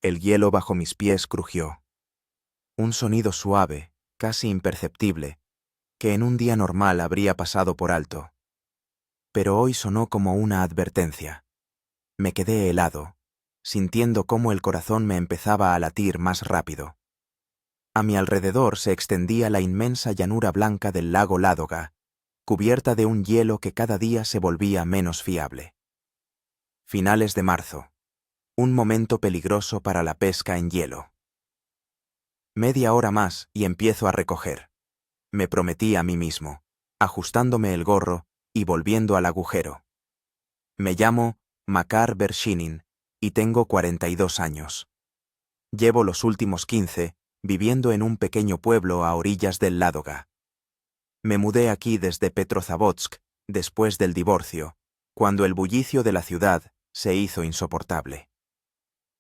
El hielo bajo mis pies crujió. Un sonido suave, casi imperceptible, que en un día normal habría pasado por alto. Pero hoy sonó como una advertencia. Me quedé helado, sintiendo cómo el corazón me empezaba a latir más rápido. A mi alrededor se extendía la inmensa llanura blanca del lago Ládoga, cubierta de un hielo que cada día se volvía menos fiable. Finales de marzo. Un momento peligroso para la pesca en hielo. Media hora más y empiezo a recoger. Me prometí a mí mismo, ajustándome el gorro y volviendo al agujero. Me llamo Makar Vershinin y tengo 42 años. Llevo los últimos 15 viviendo en un pequeño pueblo a orillas del Ládoga. Me mudé aquí desde Petrozavodsk después del divorcio, cuando el bullicio de la ciudad se hizo insoportable.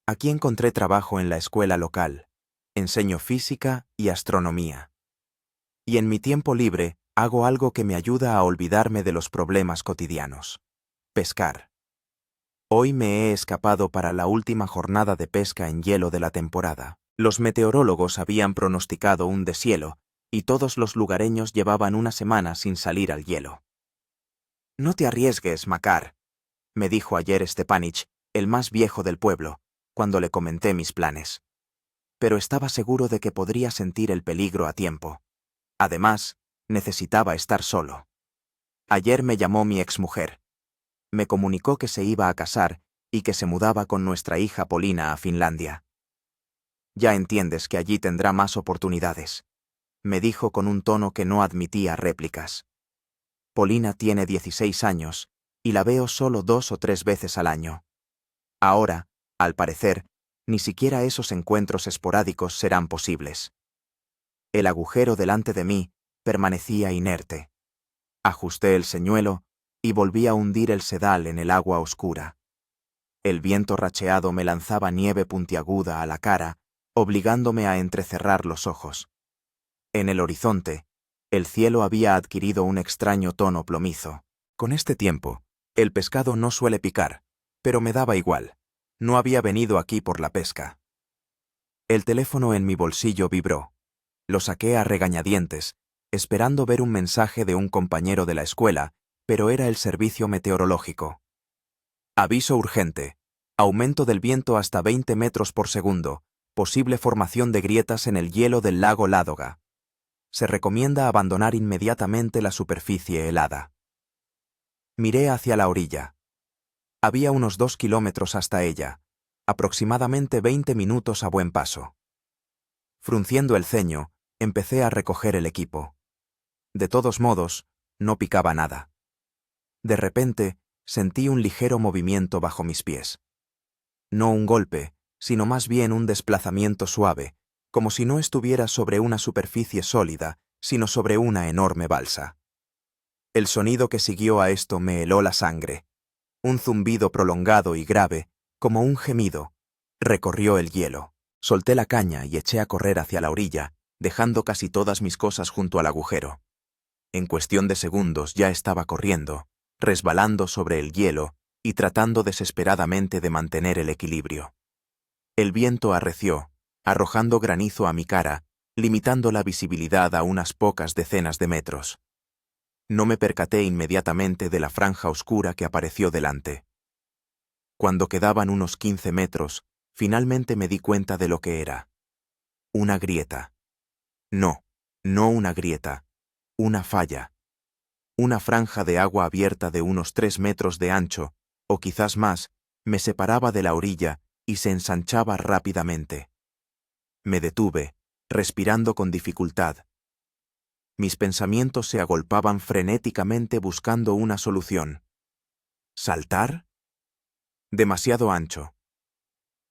Aquí encontré trabajo en la escuela local, enseño física y astronomía. Y en mi tiempo libre hago algo que me ayuda a olvidarme de los problemas cotidianos: pescar. Hoy me he escapado para la última jornada de pesca en hielo de la temporada. Los meteorólogos habían pronosticado un deshielo, y todos los lugareños llevaban una semana sin salir al hielo. «No te arriesgues, Makar», me dijo ayer Stepanich, el más viejo del pueblo, cuando le comenté mis planes. Pero estaba seguro de que podría sentir el peligro a tiempo. Además, necesitaba estar solo. Ayer me llamó mi exmujer. Me comunicó que se iba a casar y que se mudaba con nuestra hija Polina a Finlandia. «Ya entiendes que allí tendrá más oportunidades», me dijo con un tono que no admitía réplicas. Polina tiene 16 años y la veo solo 2 o 3 veces al año. Ahora, al parecer, ni siquiera esos encuentros esporádicos serán posibles. El agujero delante de mí permanecía inerte. Ajusté el señuelo y volví a hundir el sedal en el agua oscura. El viento racheado me lanzaba nieve puntiaguda a la cara, obligándome a entrecerrar los ojos. En el horizonte, el cielo había adquirido un extraño tono plomizo. Con este tiempo, el pescado no suele picar, pero me daba igual. No había venido aquí por la pesca. El teléfono en mi bolsillo vibró. Lo saqué a regañadientes, esperando ver un mensaje de un compañero de la escuela, pero era el servicio meteorológico. Aviso urgente. Aumento del viento hasta 20 metros por segundo. Posible formación de grietas en el hielo del lago Ládoga. Se recomienda abandonar inmediatamente la superficie helada. Miré hacia la orilla. Había unos 2 kilómetros hasta ella, aproximadamente 20 minutos a buen paso. Frunciendo el ceño, empecé a recoger el equipo. De todos modos, no picaba nada. De repente, sentí un ligero movimiento bajo mis pies. No un golpe, sino más bien un desplazamiento suave, como si no estuviera sobre una superficie sólida, sino sobre una enorme balsa. El sonido que siguió a esto me heló la sangre. Un zumbido prolongado y grave, como un gemido, recorrió el hielo. Solté la caña y eché a correr hacia la orilla, dejando casi todas mis cosas junto al agujero. En cuestión de segundos ya estaba corriendo, resbalando sobre el hielo y tratando desesperadamente de mantener el equilibrio. El viento arreció, arrojando granizo a mi cara, limitando la visibilidad a unas pocas decenas de metros. No me percaté inmediatamente de la franja oscura que apareció delante. Cuando quedaban unos 15 metros, finalmente me di cuenta de lo que era. Una grieta. No una grieta, una falla. Una franja de agua abierta de unos 3 metros de ancho, o quizás más, me separaba de la orilla y se ensanchaba rápidamente. Me detuve, respirando con dificultad. Mis pensamientos se agolpaban frenéticamente buscando una solución. ¿Saltar? Demasiado ancho.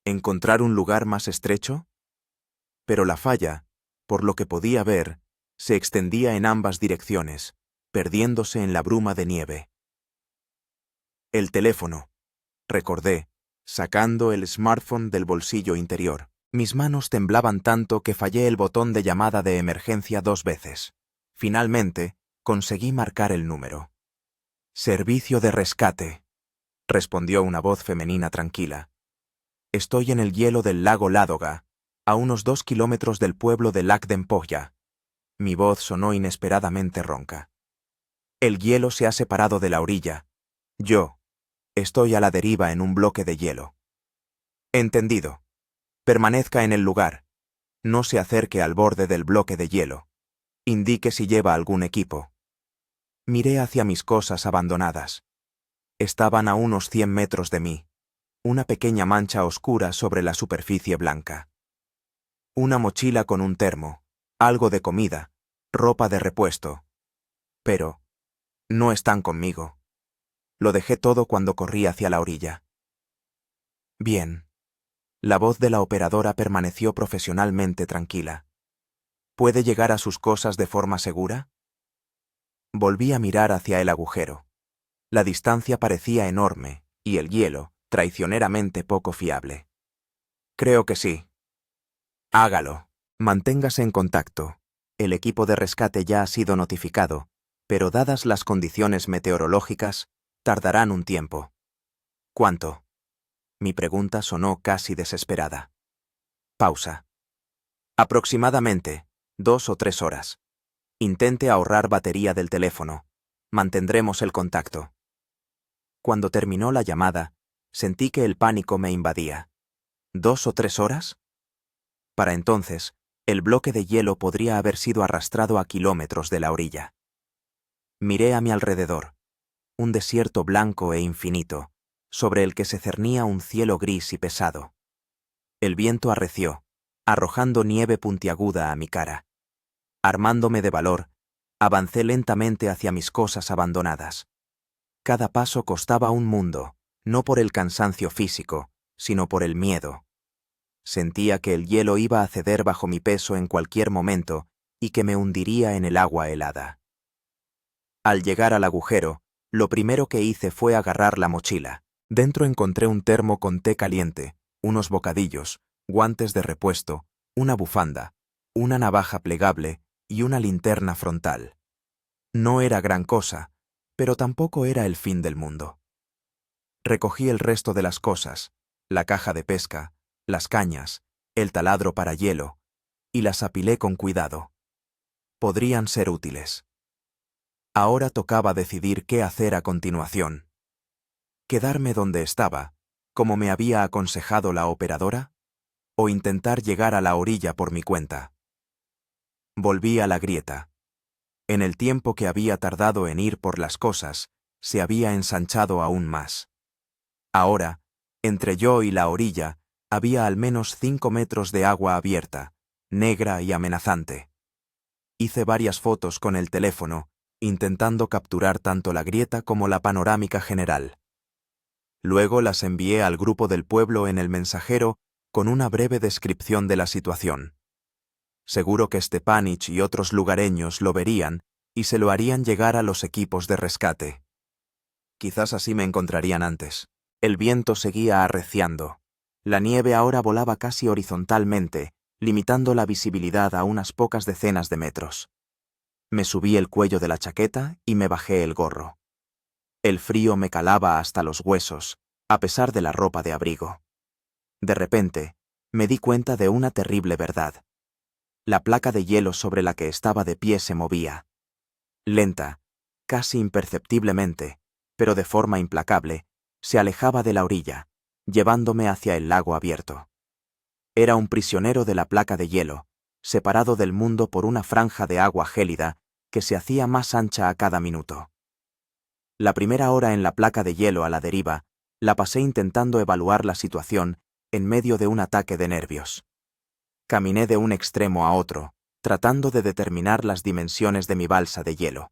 ¿Encontrar un lugar más estrecho? Pero la falla, por lo que podía ver, se extendía en ambas direcciones, perdiéndose en la bruma de nieve. El teléfono, recordé, sacando el smartphone del bolsillo interior. Mis manos temblaban tanto que fallé el botón de llamada de emergencia 2 veces. Finalmente, conseguí marcar el número. «Servicio de rescate», respondió una voz femenina tranquila. Estoy en el hielo del lago Ládoga, a unos 2 kilómetros del pueblo de Lac d'Ampolla. Mi voz sonó inesperadamente ronca. El hielo se ha separado de la orilla. Yo estoy a la deriva en un bloque de hielo. Entendido. Permanezca en el lugar. No se acerque al borde del bloque de hielo. Indique si lleva algún equipo. Miré hacia mis cosas abandonadas. Estaban a unos 100 metros de mí, una pequeña mancha oscura sobre la superficie blanca. Una mochila con un termo, algo de comida, ropa de repuesto. Pero no están conmigo. Lo dejé todo cuando corrí hacia la orilla. Bien. La voz de la operadora permaneció profesionalmente tranquila. ¿Puede llegar a sus cosas de forma segura? Volví a mirar hacia el agujero. La distancia parecía enorme, y el hielo, traicioneramente poco fiable. Creo que sí. Hágalo. Manténgase en contacto. El equipo de rescate ya ha sido notificado, pero dadas las condiciones meteorológicas, tardarán un tiempo. ¿Cuánto? Mi pregunta sonó casi desesperada. Pausa. Aproximadamente 2 o 3 horas. Intente ahorrar batería del teléfono. Mantendremos el contacto. Cuando terminó la llamada, sentí que el pánico me invadía. ¿2 o 3 horas? Para entonces, el bloque de hielo podría haber sido arrastrado a kilómetros de la orilla. Miré a mi alrededor. Un desierto blanco e infinito, sobre el que se cernía un cielo gris y pesado. El viento arreció, arrojando nieve puntiaguda a mi cara. Armándome de valor, avancé lentamente hacia mis cosas abandonadas. Cada paso costaba un mundo, no por el cansancio físico, sino por el miedo. Sentía que el hielo iba a ceder bajo mi peso en cualquier momento y que me hundiría en el agua helada. Al llegar al agujero, lo primero que hice fue agarrar la mochila. Dentro encontré un termo con té caliente, unos bocadillos, guantes de repuesto, una bufanda, una navaja plegable y una linterna frontal. No era gran cosa, pero tampoco era el fin del mundo. Recogí el resto de las cosas, la caja de pesca, las cañas, el taladro para hielo, y las apilé con cuidado. Podrían ser útiles. Ahora tocaba decidir qué hacer a continuación. ¿Quedarme donde estaba, como me había aconsejado la operadora? ¿O intentar llegar a la orilla por mi cuenta? Volví a la grieta. En el tiempo que había tardado en ir por las cosas, se había ensanchado aún más. Ahora, entre yo y la orilla, había al menos 5 metros de agua abierta, negra y amenazante. Hice varias fotos con el teléfono, intentando capturar tanto la grieta como la panorámica general. Luego las envié al grupo del pueblo en el mensajero con una breve descripción de la situación. Seguro que Stepanich y otros lugareños lo verían y se lo harían llegar a los equipos de rescate. Quizás así me encontrarían antes. El viento seguía arreciando. La nieve ahora volaba casi horizontalmente, limitando la visibilidad a unas pocas decenas de metros. Me subí el cuello de la chaqueta y me bajé el gorro. El frío me calaba hasta los huesos, a pesar de la ropa de abrigo. De repente, me di cuenta de una terrible verdad. La placa de hielo sobre la que estaba de pie se movía. Lenta, casi imperceptiblemente, pero de forma implacable, se alejaba de la orilla, llevándome hacia el lago abierto. Era un prisionero de la placa de hielo, separado del mundo por una franja de agua gélida que se hacía más ancha a cada minuto. La primera hora en la placa de hielo a la deriva la pasé intentando evaluar la situación en medio de un ataque de nervios. Caminé de un extremo a otro, tratando de determinar las dimensiones de mi balsa de hielo.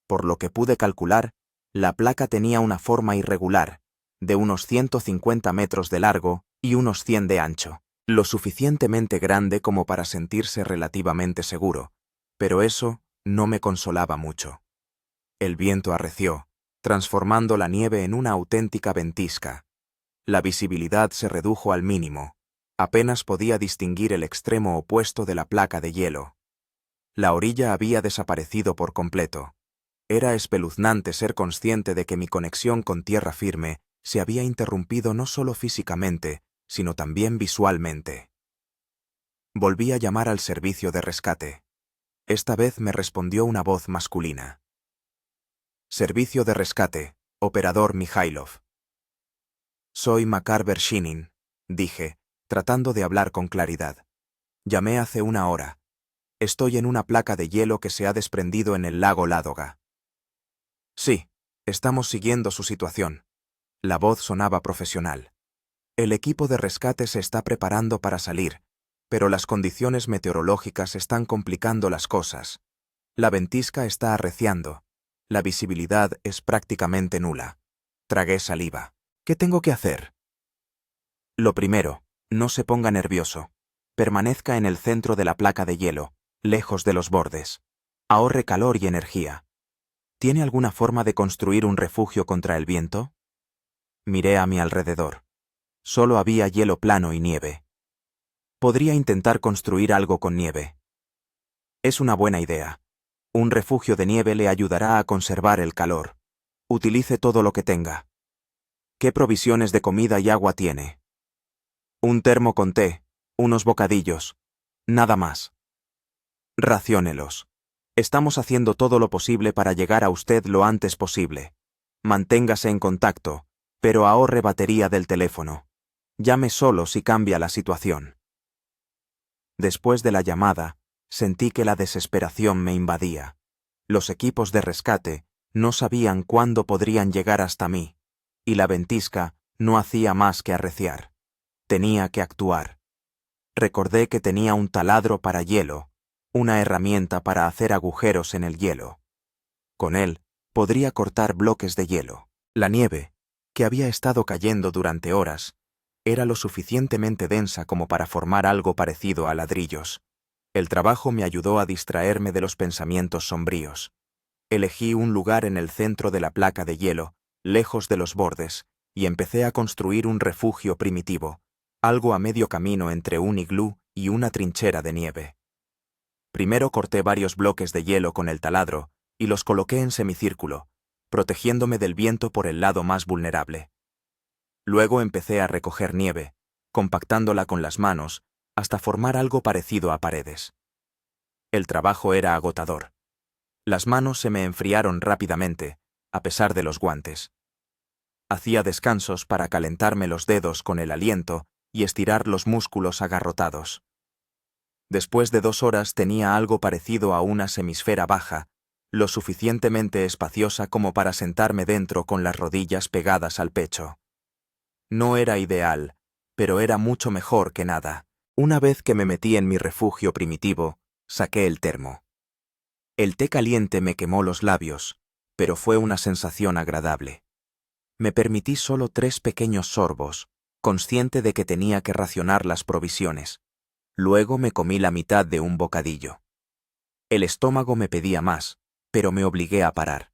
Por lo que pude calcular, la placa tenía una forma irregular, de unos 150 metros de largo y unos 100 de ancho, lo suficientemente grande como para sentirse relativamente seguro, pero eso no me consolaba mucho. El viento arreció, transformando la nieve en una auténtica ventisca. La visibilidad se redujo al mínimo. Apenas podía distinguir el extremo opuesto de la placa de hielo. La orilla había desaparecido por completo. Era espeluznante ser consciente de que mi conexión con tierra firme se había interrumpido no solo físicamente, sino también visualmente. Volví a llamar al servicio de rescate. Esta vez me respondió una voz masculina. Servicio de rescate, operador Mikhailov. Soy Makar Vershinin, dije, tratando de hablar con claridad. Llamé hace una hora. Estoy en una placa de hielo que se ha desprendido en el lago Ládoga. Sí, estamos siguiendo su situación. La voz sonaba profesional. El equipo de rescate se está preparando para salir, pero las condiciones meteorológicas están complicando las cosas. La ventisca está arreciando. La visibilidad es prácticamente nula. Tragué saliva. ¿Qué tengo que hacer? Lo primero, no se ponga nervioso. Permanezca en el centro de la placa de hielo, lejos de los bordes. Ahorre calor y energía. ¿Tiene alguna forma de construir un refugio contra el viento? Miré a mi alrededor. Solo había hielo plano y nieve. Podría intentar construir algo con nieve. Es una buena idea. Un refugio de nieve le ayudará a conservar el calor. Utilice todo lo que tenga. ¿Qué provisiones de comida y agua tiene? Un termo con té, unos bocadillos. Nada más. Raciónelos. Estamos haciendo todo lo posible para llegar a usted lo antes posible. Manténgase en contacto, pero ahorre batería del teléfono. Llame solo si cambia la situación. Después de la llamada, sentí que la desesperación me invadía. Los equipos de rescate no sabían cuándo podrían llegar hasta mí, y la ventisca no hacía más que arreciar. Tenía que actuar. Recordé que tenía un taladro para hielo, una herramienta para hacer agujeros en el hielo. Con él, podría cortar bloques de hielo. La nieve, que había estado cayendo durante horas, era lo suficientemente densa como para formar algo parecido a ladrillos. El trabajo me ayudó a distraerme de los pensamientos sombríos. Elegí un lugar en el centro de la placa de hielo, lejos de los bordes, y empecé a construir un refugio primitivo, algo a medio camino entre un iglú y una trinchera de nieve. Primero corté varios bloques de hielo con el taladro y los coloqué en semicírculo, protegiéndome del viento por el lado más vulnerable. Luego empecé a recoger nieve, compactándola con las manos, hasta formar algo parecido a paredes. El trabajo era agotador. Las manos se me enfriaron rápidamente, a pesar de los guantes. Hacía descansos para calentarme los dedos con el aliento y estirar los músculos agarrotados. Después de 2 horas tenía algo parecido a una semisfera baja, lo suficientemente espaciosa como para sentarme dentro con las rodillas pegadas al pecho. No era ideal, pero era mucho mejor que nada. Una vez que me metí en mi refugio primitivo, saqué el termo. El té caliente me quemó los labios, pero fue una sensación agradable. Me permití solo 3 pequeños sorbos, consciente de que tenía que racionar las provisiones. Luego me comí la mitad de un bocadillo. El estómago me pedía más, pero me obligué a parar.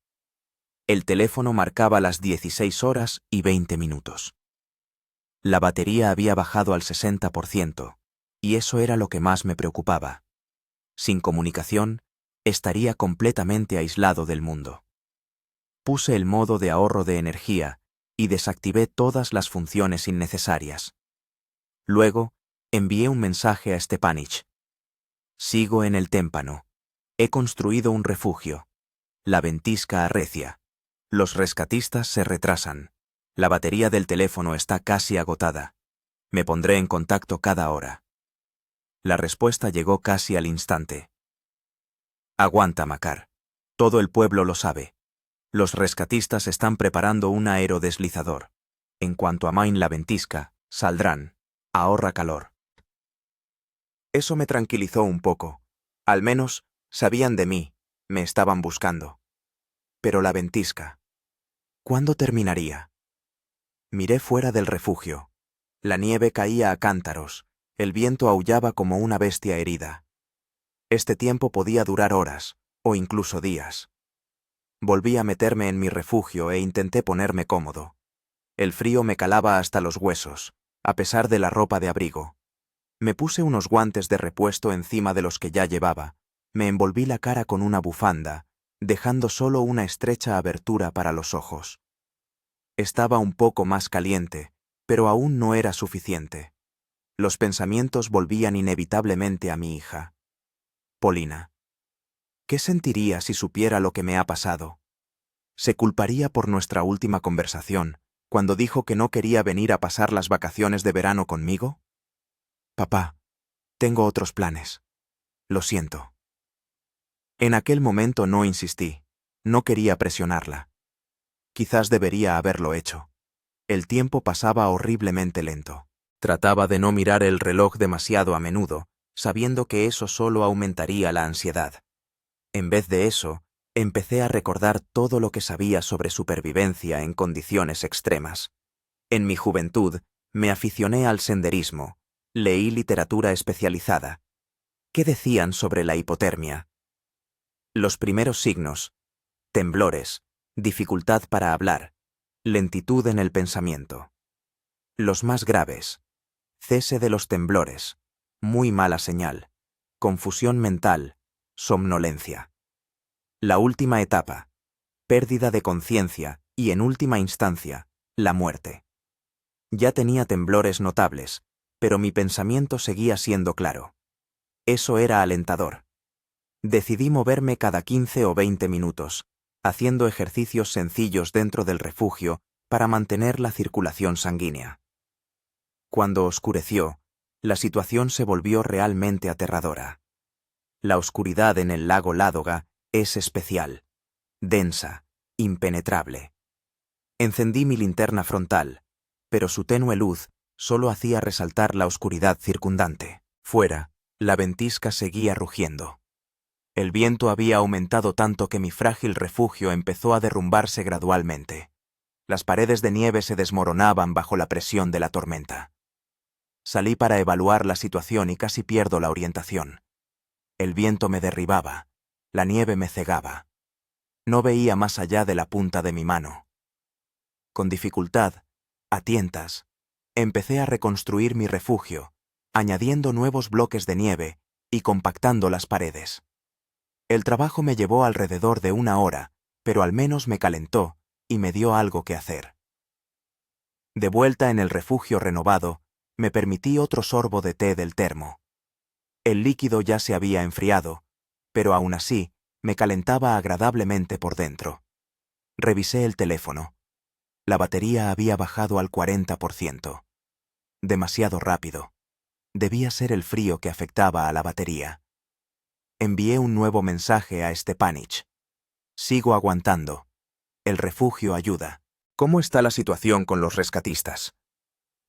El teléfono marcaba las 16:20. La batería había bajado al 60%, y eso era lo que más me preocupaba. Sin comunicación, estaría completamente aislado del mundo. Puse el modo de ahorro de energía y desactivé todas las funciones innecesarias. Luego, envié un mensaje a Stepanich. Sigo en el témpano. He construido un refugio. La ventisca arrecia. Los rescatistas se retrasan. La batería del teléfono está casi agotada. Me pondré en contacto cada hora. La respuesta llegó casi al instante. Aguanta, Makar. Todo el pueblo lo sabe. Los rescatistas están preparando un aerodeslizador. En cuanto amain la ventisca, saldrán. Ahorra calor. Eso me tranquilizó un poco. Al menos, sabían de mí, me estaban buscando. Pero la ventisca, ¿cuándo terminaría? Miré fuera del refugio. La nieve caía a cántaros, el viento aullaba como una bestia herida. Este tiempo podía durar horas, o incluso días. Volví a meterme en mi refugio e intenté ponerme cómodo. El frío me calaba hasta los huesos, a pesar de la ropa de abrigo. Me puse unos guantes de repuesto encima de los que ya llevaba, me envolví la cara con una bufanda, dejando solo una estrecha abertura para los ojos. Estaba un poco más caliente, Pero aún no era suficiente. Los pensamientos volvían inevitablemente a mi hija. Polina. ¿Qué sentiría si supiera lo que me ha pasado? ¿Se culparía por nuestra última conversación, cuando dijo que no quería venir a pasar las vacaciones de verano conmigo? Papá, tengo otros planes. Lo siento. En aquel momento no insistí. No quería presionarla. Quizás debería haberlo hecho. El tiempo pasaba horriblemente lento. Trataba de no mirar el reloj demasiado a menudo, sabiendo que eso solo aumentaría la ansiedad. En vez de eso, empecé a recordar todo lo que sabía sobre supervivencia en condiciones extremas. En mi juventud, me aficioné al senderismo, leí literatura especializada. ¿Qué decían sobre la hipotermia? Los primeros signos: temblores, dificultad para hablar, lentitud en el pensamiento. Los más graves: cese de los temblores, muy mala señal, confusión mental, somnolencia. La última etapa: pérdida de conciencia y, en última instancia, la muerte. Ya tenía temblores notables, pero mi pensamiento seguía siendo claro. Eso era alentador. Decidí moverme cada 15 o 20 minutos, haciendo ejercicios sencillos dentro del refugio para mantener la circulación sanguínea. Cuando oscureció, la situación se volvió realmente aterradora. La oscuridad en el lago Ládoga es especial, densa, impenetrable. Encendí mi linterna frontal, pero su tenue luz solo hacía resaltar la oscuridad circundante. Fuera, la ventisca seguía rugiendo. El viento había aumentado tanto que mi frágil refugio empezó a derrumbarse gradualmente. Las paredes de nieve se desmoronaban bajo la presión de la tormenta. Salí para evaluar la situación y casi pierdo la orientación. El viento me derribaba, la nieve me cegaba. No veía más allá de la punta de mi mano. Con dificultad, a tientas, empecé a reconstruir mi refugio, añadiendo nuevos bloques de nieve y compactando las paredes. El trabajo me llevó alrededor de 1 hora, pero al menos me calentó y me dio algo que hacer. De vuelta en el refugio renovado, me permití otro sorbo de té del termo. El líquido ya se había enfriado, pero aún así me calentaba agradablemente por dentro. Revisé el teléfono. La batería había bajado al 40%. Demasiado rápido. Debía ser el frío que afectaba a la batería. Envié un nuevo mensaje a Stepanich. Sigo aguantando. El refugio ayuda. ¿Cómo está la situación con los rescatistas?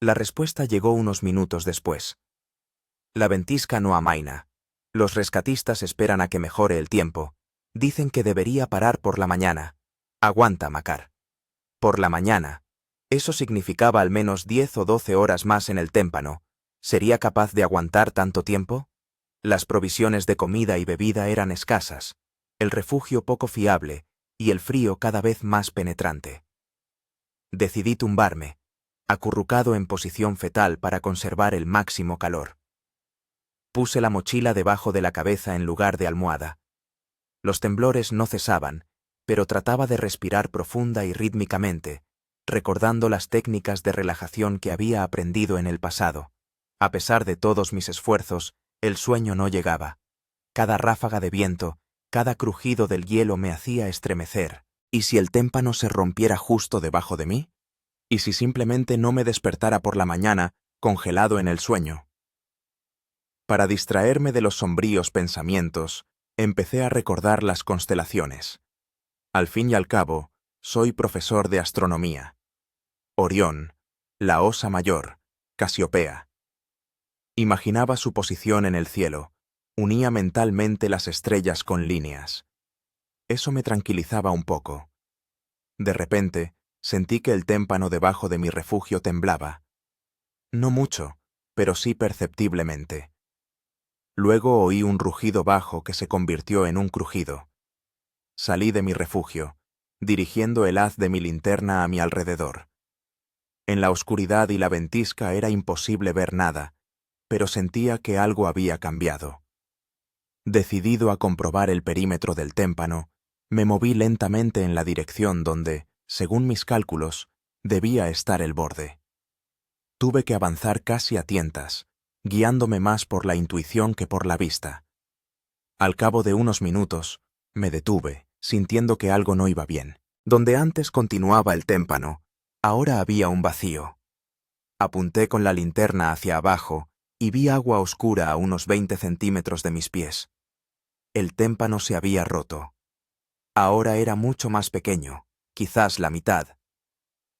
La respuesta llegó unos minutos después. La ventisca no amaina. Los rescatistas esperan a que mejore el tiempo. Dicen que debería parar por la mañana. Aguanta, Makar. Por la mañana. Eso significaba al menos 10 o 12 horas más en el témpano. ¿Sería capaz de aguantar tanto tiempo? Las provisiones de comida y bebida eran escasas, el refugio poco fiable y el frío cada vez más penetrante. Decidí tumbarme, acurrucado en posición fetal para conservar el máximo calor. Puse la mochila debajo de la cabeza en lugar de almohada. Los temblores no cesaban, pero trataba de respirar profunda y rítmicamente, recordando las técnicas de relajación que había aprendido en el pasado. A pesar de todos mis esfuerzos, el sueño no llegaba. Cada ráfaga de viento, cada crujido del hielo me hacía estremecer. ¿Y si el témpano se rompiera justo debajo de mí? ¿Y si simplemente no me despertara por la mañana, congelado en el sueño? Para distraerme de los sombríos pensamientos, empecé a recordar las constelaciones. Al fin y al cabo, soy profesor de astronomía. Orión, la Osa Mayor, Casiopea. Imaginaba su posición en el cielo, unía mentalmente las estrellas con líneas. Eso me tranquilizaba un poco. De repente, sentí que el témpano debajo de mi refugio temblaba. No mucho, pero sí perceptiblemente. Luego oí un rugido bajo que se convirtió en un crujido. Salí de mi refugio, dirigiendo el haz de mi linterna a mi alrededor. En la oscuridad y la ventisca era imposible ver nada, pero sentía que algo había cambiado. Decidido a comprobar el perímetro del témpano, me moví lentamente en la dirección donde, según mis cálculos, debía estar el borde. Tuve que avanzar casi a tientas, guiándome más por la intuición que por la vista. Al cabo de unos minutos, me detuve, sintiendo que algo no iba bien. Donde antes continuaba el témpano, ahora había un vacío. Apunté con la linterna hacia abajo y vi agua oscura a unos 20 centímetros de mis pies. El témpano se había roto. Ahora era mucho más pequeño, quizás la mitad.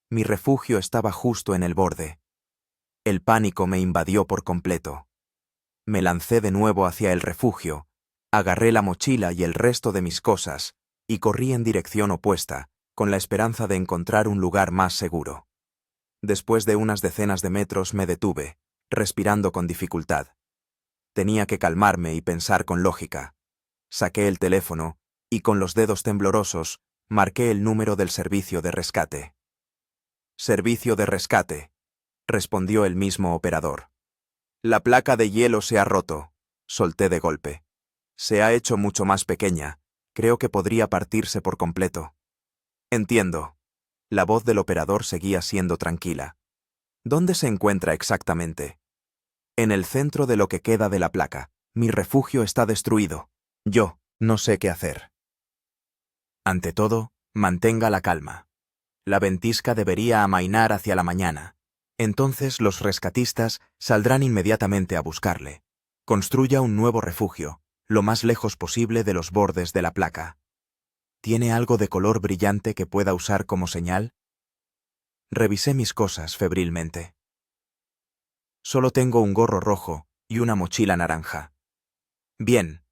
Mi refugio estaba justo en el borde. El pánico me invadió por completo. Me lancé de nuevo hacia el refugio, agarré la mochila y el resto de mis cosas y corrí en dirección opuesta, con la esperanza de encontrar un lugar más seguro. Después de unas decenas de metros me detuve, respirando con dificultad. Tenía que calmarme y pensar con lógica. Saqué el teléfono y con los dedos temblorosos marqué el número del servicio de rescate. «Servicio de rescate», respondió el mismo operador. «La placa de hielo se ha roto», solté de golpe. «Se ha hecho mucho más pequeña. Creo que podría partirse por completo». «Entiendo». La voz del operador seguía siendo tranquila. «¿Dónde se encuentra exactamente?» «En el centro de lo que queda de la placa. Mi refugio está destruido. Yo no sé qué hacer». Ante todo, mantenga la calma. La ventisca debería amainar hacia la mañana. Entonces los rescatistas saldrán inmediatamente a buscarle. Construya un nuevo refugio, lo más lejos posible de los bordes de la placa. ¿Tiene algo de color brillante que pueda usar como señal? Revisé mis cosas febrilmente. Solo tengo un gorro rojo y una mochila naranja. Bien,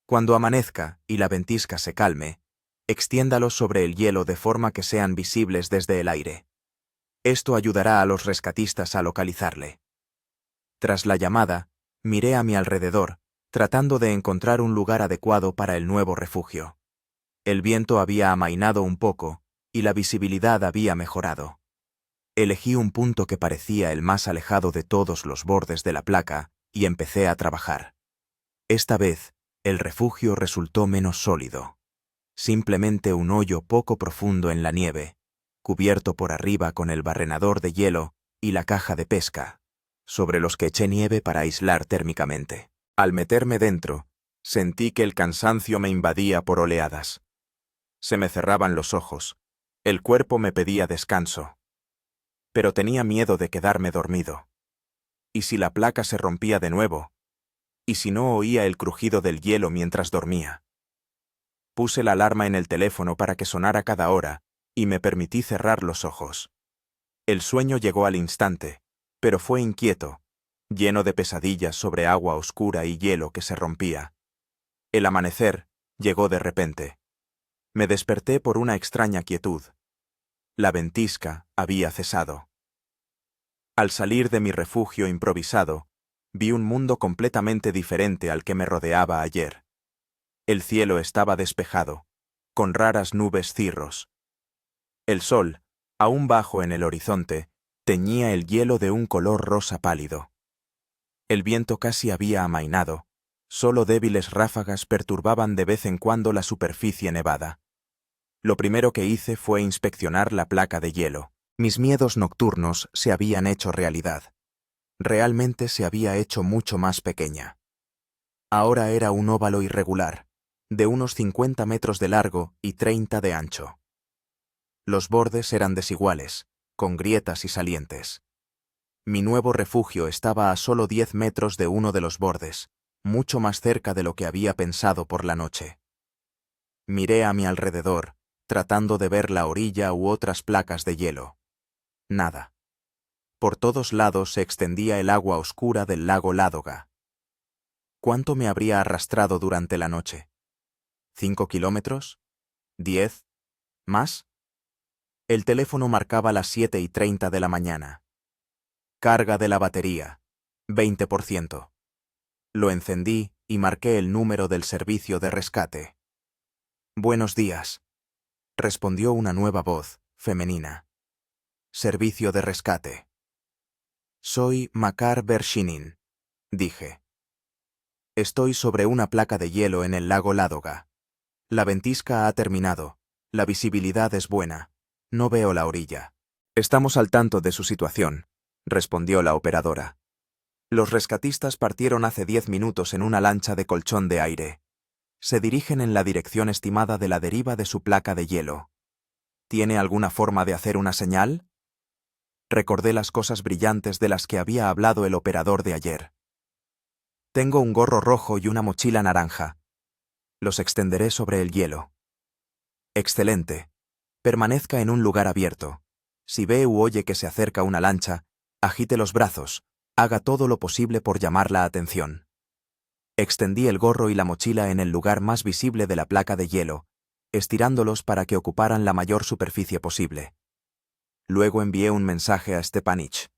cuando amanezca y la ventisca se calme, extiéndalos sobre el hielo de forma que sean visibles desde el aire. Esto ayudará a los rescatistas a localizarle. Tras la llamada, miré a mi alrededor, tratando de encontrar un lugar adecuado para el nuevo refugio. El viento había amainado un poco y la visibilidad había mejorado. Elegí un punto que parecía el más alejado de todos los bordes de la placa y empecé a trabajar. Esta vez, el refugio resultó menos sólido. Simplemente un hoyo poco profundo en la nieve, cubierto por arriba con el barrenador de hielo y la caja de pesca, sobre los que eché nieve para aislar térmicamente. Al meterme dentro, sentí que el cansancio me invadía por oleadas. Se me cerraban los ojos, el cuerpo me pedía descanso. Pero tenía miedo de quedarme dormido. ¿Y si la placa se rompía de nuevo? ¿Y si no oía el crujido del hielo mientras dormía? Puse la alarma en el teléfono para que sonara cada hora y me permití cerrar los ojos. El sueño llegó al instante, pero fue inquieto, lleno de pesadillas sobre agua oscura y hielo que se rompía. El amanecer llegó de repente. Me desperté por una extraña quietud. La ventisca había cesado. Al salir de mi refugio improvisado, vi un mundo completamente diferente al que me rodeaba ayer. El cielo estaba despejado, con raras nubes cirros. El sol, aún bajo en el horizonte, teñía el hielo de un color rosa pálido. El viento casi había amainado, solo débiles ráfagas perturbaban de vez en cuando la superficie nevada. Lo primero que hice fue inspeccionar la placa de hielo. Mis miedos nocturnos se habían hecho realidad. Realmente se había hecho mucho más pequeña. Ahora era un óvalo irregular, de unos 50 metros de largo y 30 de ancho. Los bordes eran desiguales, con grietas y salientes. Mi nuevo refugio estaba a solo 10 metros de uno de los bordes, mucho más cerca de lo que había pensado por la noche. Miré a mi alrededor, tratando de ver la orilla u otras placas de hielo. Nada. Por todos lados se extendía el agua oscura del lago Ládoga. ¿Cuánto me habría arrastrado durante la noche? ¿5 kilómetros? ¿10? ¿Más? El teléfono marcaba las 7:30 de la mañana. Carga de la batería, 20%. Lo encendí y marqué el número del servicio de rescate. «Buenos días», respondió una nueva voz, femenina. «Servicio de rescate». «Soy Makar Vershinin», dije. «Estoy sobre una placa de hielo en el lago Ládoga. La ventisca ha terminado. La visibilidad es buena. No veo la orilla. Estamos al tanto de su situación. respondió la operadora. Los rescatistas partieron hace 10 minutos en una lancha de colchón de aire. Se dirigen en la dirección estimada de la deriva de su placa de hielo. ¿Tiene alguna forma de hacer una señal? Recordé las cosas brillantes de las que había hablado el operador de ayer. Tengo un gorro rojo y una mochila naranja. Los extenderé sobre el hielo. Excelente. Permanezca en un lugar abierto. Si ve u oye que se acerca una lancha, agite los brazos, haga todo lo posible por llamar la atención. Extendí el gorro y la mochila en el lugar más visible de la placa de hielo, estirándolos para que ocuparan la mayor superficie posible. Luego envié un mensaje a Stepanich.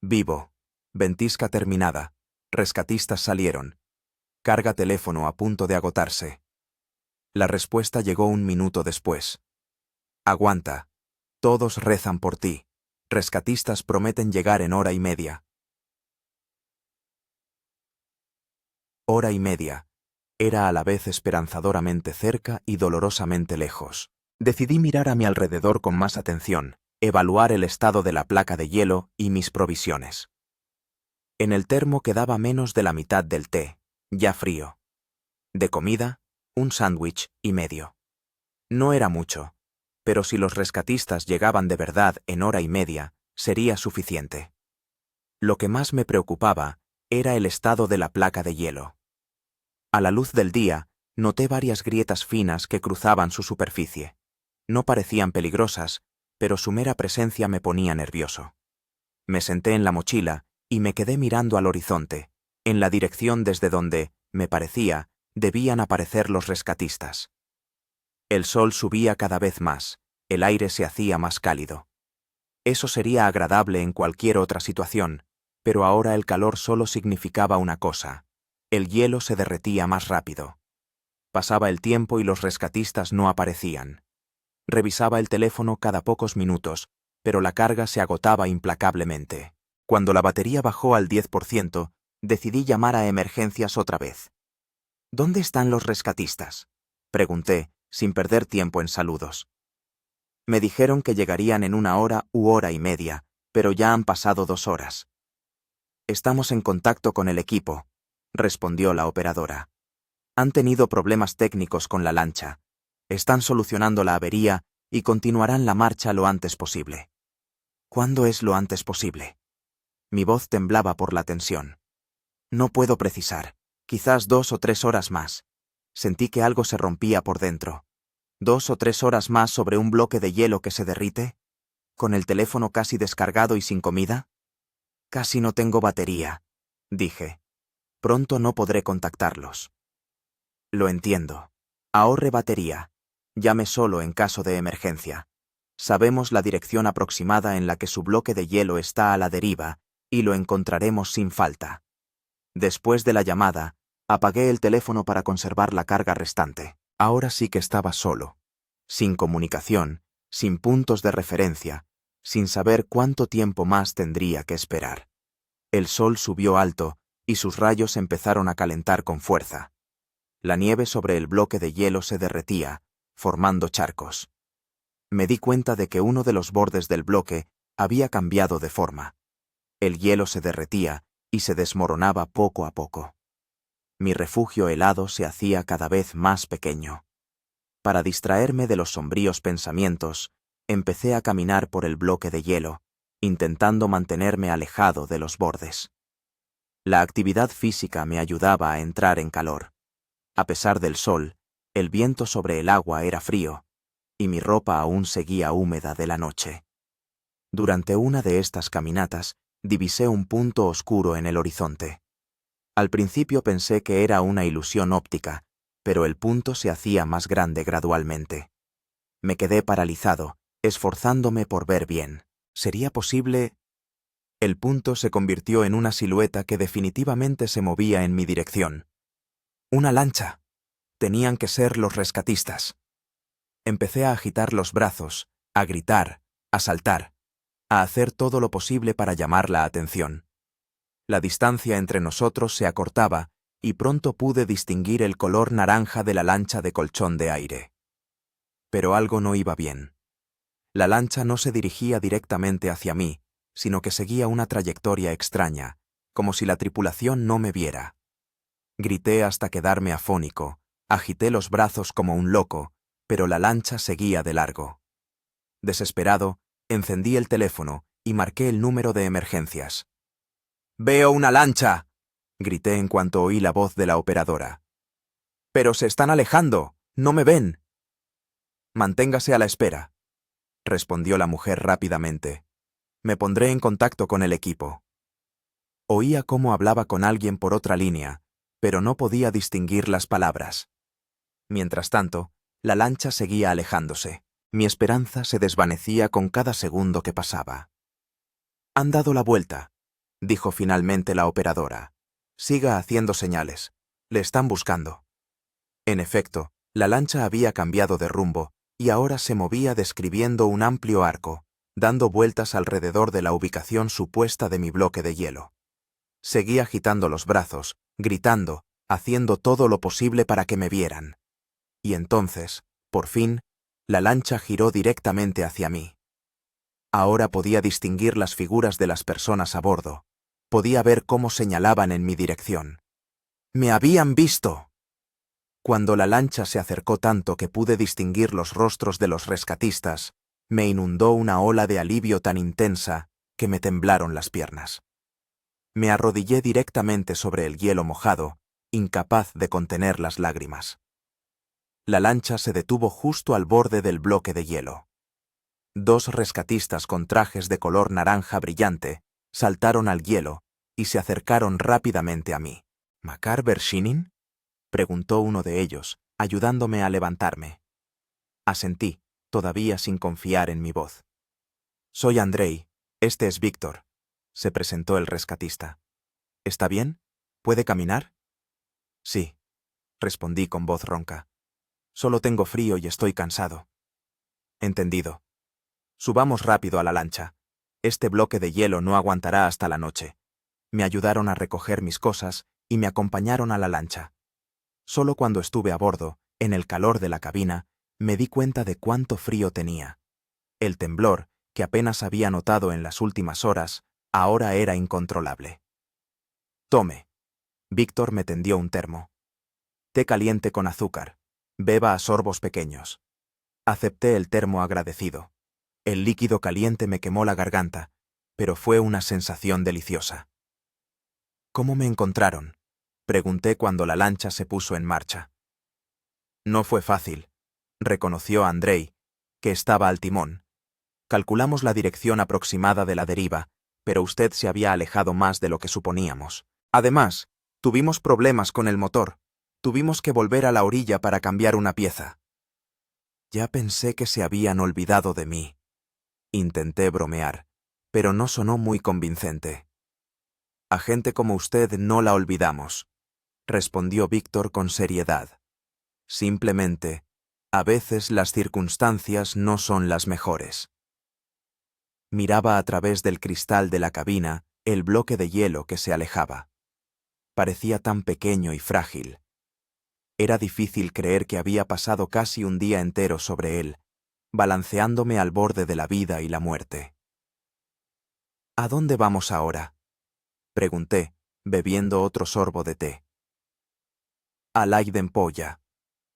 Vivo. Ventisca terminada. Rescatistas salieron. Carga teléfono a punto de agotarse. La respuesta llegó un minuto después. Aguanta. Todos rezan por ti. Rescatistas prometen llegar en hora y media. Hora y media. Era a la vez esperanzadoramente cerca y dolorosamente lejos. Decidí mirar a mi alrededor con más atención, evaluar el estado de la placa de hielo y mis provisiones. En el termo quedaba menos de la mitad del té, ya frío. De comida, un sándwich y medio. No era mucho, pero si los rescatistas llegaban de verdad en hora y media, sería suficiente. Lo que más me preocupaba era el estado de la placa de hielo. A la luz del día, noté varias grietas finas que cruzaban su superficie. No parecían peligrosas, pero su mera presencia me ponía nervioso. Me senté en la mochila y me quedé mirando al horizonte, en la dirección desde donde, me parecía, debían aparecer los rescatistas. El sol subía cada vez más, el aire se hacía más cálido. Eso sería agradable en cualquier otra situación, pero ahora el calor solo significaba una cosa: el hielo se derretía más rápido. Pasaba el tiempo y los rescatistas no aparecían. Revisaba el teléfono cada pocos minutos, pero la carga se agotaba implacablemente. Cuando la batería bajó al 10%, decidí llamar a emergencias otra vez. ¿Dónde están los rescatistas?, pregunté, sin perder tiempo en saludos. Me dijeron que llegarían en 1 hora u hora y media, pero ya han pasado 2 horas. Estamos en contacto con el equipo, respondió la operadora. Han tenido problemas técnicos con la lancha. Están solucionando la avería y continuarán la marcha lo antes posible. ¿Cuándo es lo antes posible? Mi voz temblaba por la tensión. No puedo precisar. Quizás 2 o 3 horas más. Sentí que algo se rompía por dentro. 2 o 3 horas más sobre un bloque de hielo que se derrite. ¿Con el teléfono casi descargado y sin comida? Casi no tengo batería, dije. Pronto no podré contactarlos. Lo entiendo. Ahorre batería. Llame solo en caso de emergencia. Sabemos la dirección aproximada en la que su bloque de hielo está a la deriva y lo encontraremos sin falta. Después de la llamada, apagué el teléfono para conservar la carga restante. Ahora sí que estaba solo, sin comunicación, sin puntos de referencia, sin saber cuánto tiempo más tendría que esperar. El sol subió alto y sus rayos empezaron a calentar con fuerza. La nieve sobre el bloque de hielo se derretía, formando charcos. Me di cuenta de que uno de los bordes del bloque había cambiado de forma. El hielo se derretía y se desmoronaba poco a poco. Mi refugio helado se hacía cada vez más pequeño. Para distraerme de los sombríos pensamientos, empecé a caminar por el bloque de hielo, intentando mantenerme alejado de los bordes. La actividad física me ayudaba a entrar en calor. A pesar del sol, el viento sobre el agua era frío, y mi ropa aún seguía húmeda de la noche. Durante una de estas caminatas, divisé un punto oscuro en el horizonte. Al principio pensé que era una ilusión óptica, pero el punto se hacía más grande gradualmente. Me quedé paralizado, esforzándome por ver bien. ¿Sería posible? El punto se convirtió en una silueta que definitivamente se movía en mi dirección. ¡Una lancha! Tenían que ser los rescatistas. Empecé a agitar los brazos, a gritar, a saltar, a hacer todo lo posible para llamar la atención. La distancia entre nosotros se acortaba y pronto pude distinguir el color naranja de la lancha de colchón de aire. Pero algo no iba bien. La lancha no se dirigía directamente hacia mí, sino que seguía una trayectoria extraña, como si la tripulación no me viera. Grité hasta quedarme afónico, agité los brazos como un loco, pero la lancha seguía de largo. Desesperado, encendí el teléfono y marqué el número de emergencias. «¡Veo una lancha!», grité en cuanto oí la voz de la operadora. «¡Pero se están alejando! ¡No me ven!». «Manténgase a la espera», respondió la mujer rápidamente. «Me pondré en contacto con el equipo». Oía cómo hablaba con alguien por otra línea, pero no podía distinguir las palabras. Mientras tanto, la lancha seguía alejándose. Mi esperanza se desvanecía con cada segundo que pasaba. «Han dado la vuelta», dijo finalmente la operadora. «Siga haciendo señales. Le están buscando». En efecto, la lancha había cambiado de rumbo y ahora se movía describiendo un amplio arco, dando vueltas alrededor de la ubicación supuesta de mi bloque de hielo. Seguí agitando los brazos, gritando, haciendo todo lo posible para que me vieran. Y entonces, por fin, la lancha giró directamente hacia mí. Ahora podía distinguir las figuras de las personas a bordo. Podía ver cómo señalaban en mi dirección. ¡Me habían visto! Cuando la lancha se acercó tanto que pude distinguir los rostros de los rescatistas, me inundó una ola de alivio tan intensa que me temblaron las piernas. Me arrodillé directamente sobre el hielo mojado, incapaz de contener las lágrimas. La lancha se detuvo justo al borde del bloque de hielo. 2 rescatistas con trajes de color naranja brillante saltaron al hielo y se acercaron rápidamente a mí. «¿Makar Vershinin?», preguntó uno de ellos, ayudándome a levantarme. Asentí, todavía sin confiar en mi voz. «Soy Andrei, este es Víctor», se presentó el rescatista. «¿Está bien? ¿Puede caminar?». «Sí», respondí con voz ronca. «Solo tengo frío y estoy cansado». «Entendido. Subamos rápido a la lancha. Este bloque de hielo no aguantará hasta la noche». Me ayudaron a recoger mis cosas y me acompañaron a la lancha. Solo cuando estuve a bordo, en el calor de la cabina, me di cuenta de cuánto frío tenía. El temblor, que apenas había notado en las últimas horas, ahora era incontrolable. «Tome». Víctor me tendió un termo. «Té caliente con azúcar. Beba a sorbos pequeños». Acepté el termo agradecido. El líquido caliente me quemó la garganta, pero fue una sensación deliciosa. «¿Cómo me encontraron?», pregunté cuando la lancha se puso en marcha. «No fue fácil», reconoció Andrei, que estaba al timón. «Calculamos la dirección aproximada de la deriva, pero usted se había alejado más de lo que suponíamos. Además, tuvimos problemas con el motor. Tuvimos que volver a la orilla para cambiar una pieza». Ya pensé que se habían olvidado de mí. Intenté bromear, pero no sonó muy convincente. «A gente como usted no la olvidamos», respondió Víctor con seriedad. «Simplemente, a veces las circunstancias no son las mejores». Miraba a través del cristal de la cabina el bloque de hielo que se alejaba. Parecía tan pequeño y frágil. Era difícil creer que había pasado casi un día entero sobre él, balanceándome al borde de la vida y la muerte. «¿A dónde vamos ahora?», pregunté, bebiendo otro sorbo de té. «A Laidenpoya»,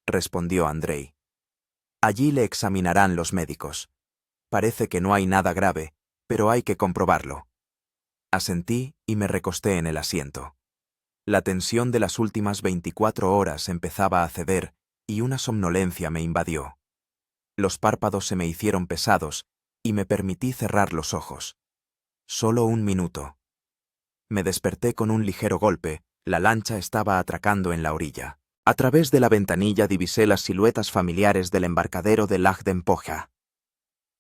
respondió Andrei. «Allí le examinarán los médicos. Parece que no hay nada grave, pero hay que comprobarlo». Asentí y me recosté en el asiento. La tensión de las últimas 24 horas empezaba a ceder y una somnolencia me invadió. Los párpados se me hicieron pesados y me permití cerrar los ojos. Solo un minuto. Me desperté con un ligero golpe. La lancha estaba atracando en la orilla. A través de la ventanilla divisé las siluetas familiares del embarcadero de Lagdenpoja.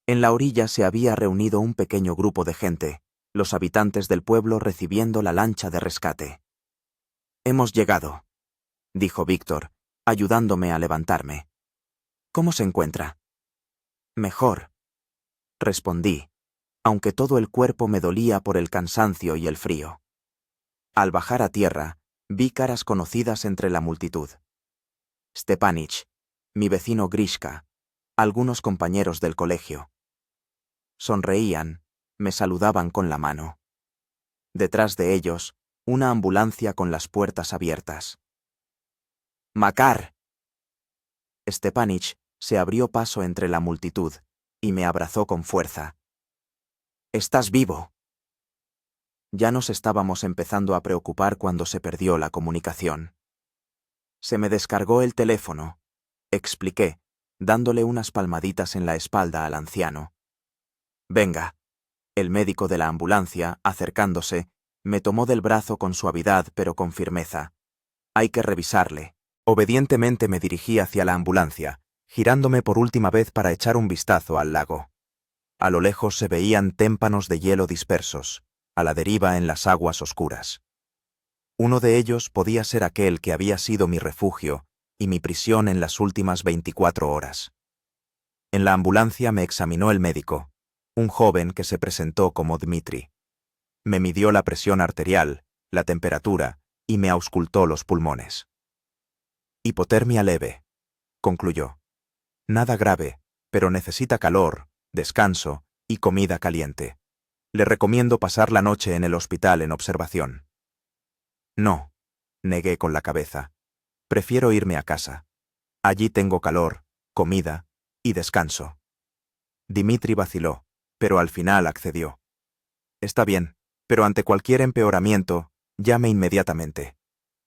En la orilla se había reunido un pequeño grupo de gente, los habitantes del pueblo recibiendo la lancha de rescate. «Hemos llegado», dijo Víctor, ayudándome a levantarme. «¿Cómo se encuentra?». «Mejor», respondí, aunque todo el cuerpo me dolía por el cansancio y el frío. Al bajar a tierra, vi caras conocidas entre la multitud. Stepanich, mi vecino Grishka, algunos compañeros del colegio. Sonreían, me saludaban con la mano. Detrás de ellos, una ambulancia con las puertas abiertas. ¡Makar! Stepanich se abrió paso entre la multitud y me abrazó con fuerza. ¡Estás vivo! Ya nos estábamos empezando a preocupar cuando se perdió la comunicación. Se me descargó el teléfono, expliqué, dándole unas palmaditas en la espalda al anciano. Venga. El médico de la ambulancia, acercándose, me tomó del brazo con suavidad pero con firmeza. Hay que revisarle. Obedientemente me dirigí hacia la ambulancia, girándome por última vez para echar un vistazo al lago. A lo lejos se veían témpanos de hielo dispersos, a la deriva en las aguas oscuras. Uno de ellos podía ser aquel que había sido mi refugio y mi prisión en las últimas 24 horas. En la ambulancia me examinó el médico, un joven que se presentó como Dmitri. Me midió la presión arterial, la temperatura y me auscultó los pulmones. Hipotermia leve, concluyó. Nada grave, pero necesita calor, descanso y comida caliente. Le recomiendo pasar la noche en el hospital en observación. No, negué con la cabeza. Prefiero irme a casa. Allí tengo calor, comida y descanso. Dmitri vaciló, pero al final accedió. Está bien, pero ante cualquier empeoramiento, llame inmediatamente.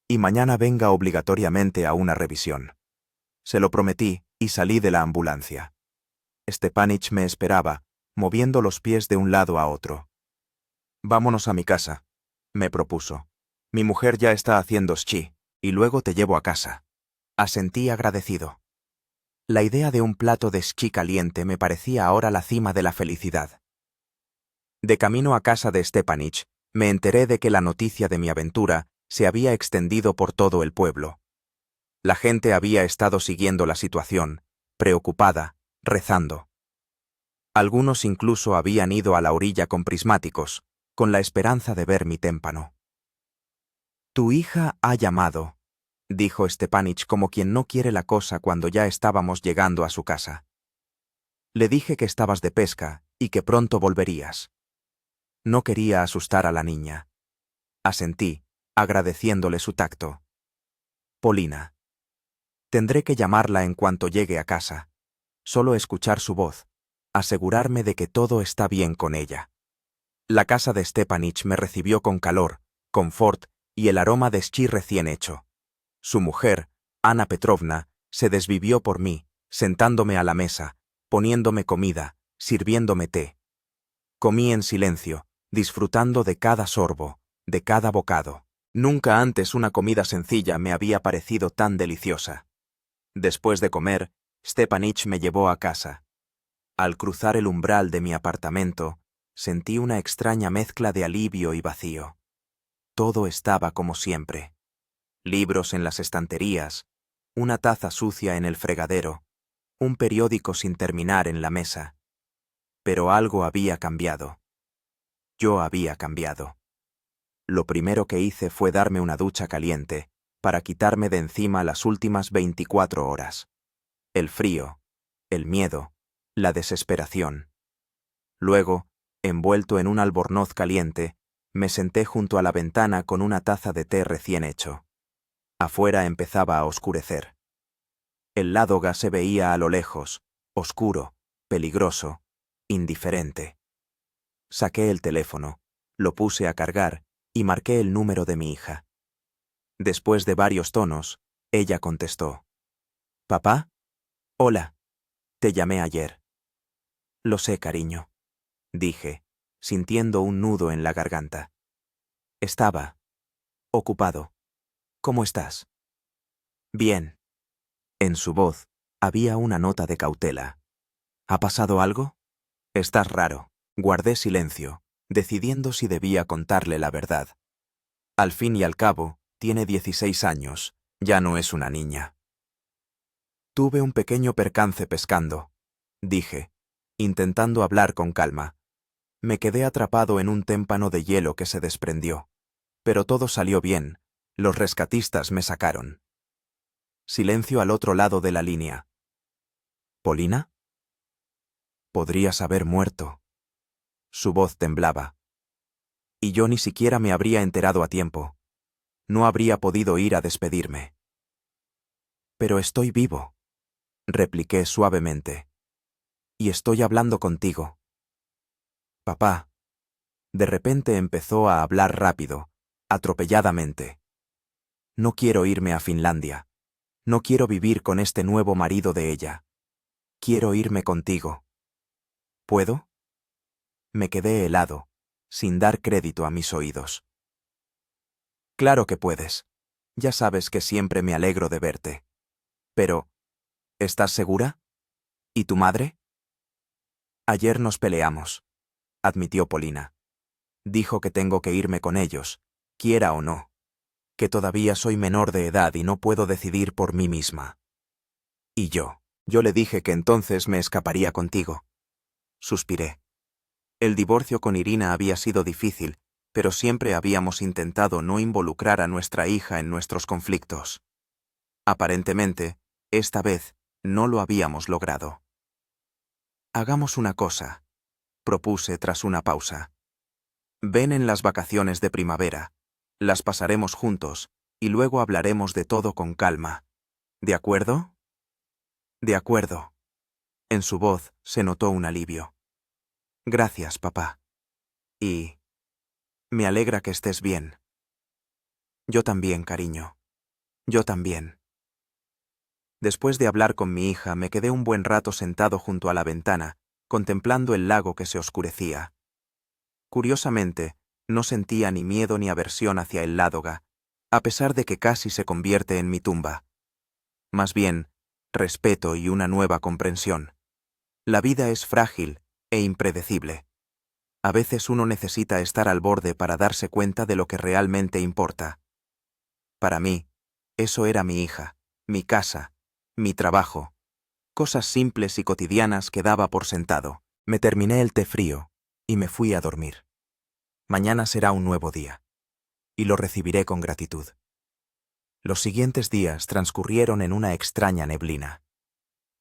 Y mañana venga obligatoriamente a una revisión. Se lo prometí y salí de la ambulancia. Stepanich me esperaba, moviendo los pies de un lado a otro. Vámonos a mi casa, me propuso. Mi mujer ya está haciendo esquí, y luego te llevo a casa. Asentí agradecido. La idea de un plato de esquí caliente me parecía ahora la cima de la felicidad. De camino a casa de Stepanich, me enteré de que la noticia de mi aventura se había extendido por todo el pueblo. La gente había estado siguiendo la situación, preocupada, rezando. Algunos incluso habían ido a la orilla con prismáticos, con la esperanza de ver mi témpano. Tu hija ha llamado, dijo Stepanich como quien no quiere la cosa cuando ya estábamos llegando a su casa. Le dije que estabas de pesca y que pronto volverías. No quería asustar a la niña. Asentí, agradeciéndole su tacto. Polina. Tendré que llamarla en cuanto llegue a casa. Solo escuchar su voz, asegurarme de que todo está bien con ella. La casa de Stepanich me recibió con calor, confort y el aroma de esquí recién hecho. Su mujer, Ana Petrovna, se desvivió por mí, sentándome a la mesa, poniéndome comida, sirviéndome té. Comí en silencio, disfrutando de cada sorbo, de cada bocado. Nunca antes una comida sencilla me había parecido tan deliciosa. Después de comer, Stepanich me llevó a casa. Al cruzar el umbral de mi apartamento, sentí una extraña mezcla de alivio y vacío. Todo estaba como siempre. Libros en las estanterías, una taza sucia en el fregadero, un periódico sin terminar en la mesa. Pero algo había cambiado. Yo había cambiado. Lo primero que hice fue darme una ducha caliente, para quitarme de encima las últimas 24 horas. El frío, el miedo, la desesperación. Luego, envuelto en un albornoz caliente, me senté junto a la ventana con una taza de té recién hecho. Afuera empezaba a oscurecer. El Ládoga se veía a lo lejos, oscuro, peligroso, indiferente. Saqué el teléfono, lo puse a cargar y marqué el número de mi hija. Después de varios tonos, ella contestó. ¿Papá? Hola. Te llamé ayer. Lo sé, cariño, dije, sintiendo un nudo en la garganta. Estaba ocupado. ¿Cómo estás? Bien. En su voz había una nota de cautela. ¿Ha pasado algo? Estás raro. Guardé silencio, decidiendo si debía contarle la verdad. Al fin y al cabo, tiene 16 años, ya no es una niña. Tuve un pequeño percance pescando, dije, intentando hablar con calma. Me quedé atrapado en un témpano de hielo que se desprendió. Pero todo salió bien, los rescatistas me sacaron. Silencio al otro lado de la línea. ¿Polina? Podrías haber muerto. Su voz temblaba. Y yo ni siquiera me habría enterado a tiempo. No habría podido ir a despedirme. Pero estoy vivo, repliqué suavemente. Y estoy hablando contigo. Papá. De repente empezó a hablar rápido, atropelladamente. No quiero irme a Finlandia. No quiero vivir con este nuevo marido de ella. Quiero irme contigo. ¿Puedo? Me quedé helado, sin dar crédito a mis oídos. Claro que puedes. Ya sabes que siempre me alegro de verte. Pero, ¿estás segura? ¿Y tu madre? Ayer nos peleamos, admitió Polina. Dijo que tengo que irme con ellos, quiera o no. Que todavía soy menor de edad y no puedo decidir por mí misma. Y yo le dije que entonces me escaparía contigo. Suspiré. El divorcio con Irina había sido difícil, pero siempre habíamos intentado no involucrar a nuestra hija en nuestros conflictos. Aparentemente, esta vez, no lo habíamos logrado. Hagamos una cosa, propuse tras una pausa. Ven en las vacaciones de primavera, las pasaremos juntos, y luego hablaremos de todo con calma. ¿De acuerdo? De acuerdo. En su voz se notó un alivio. Gracias, papá. Y... me alegra que estés bien. Yo también, cariño. Yo también. Después de hablar con mi hija, me quedé un buen rato sentado junto a la ventana, contemplando el lago que se oscurecía. Curiosamente, no sentía ni miedo ni aversión hacia el Ládoga, a pesar de que casi se convierte en mi tumba. Más bien, respeto y una nueva comprensión. La vida es frágil e impredecible. A veces uno necesita estar al borde para darse cuenta de lo que realmente importa. Para mí, eso era mi hija, mi casa, mi trabajo, cosas simples y cotidianas que daba por sentado. Me terminé el té frío y me fui a dormir. Mañana será un nuevo día, y lo recibiré con gratitud. Los siguientes días transcurrieron en una extraña neblina.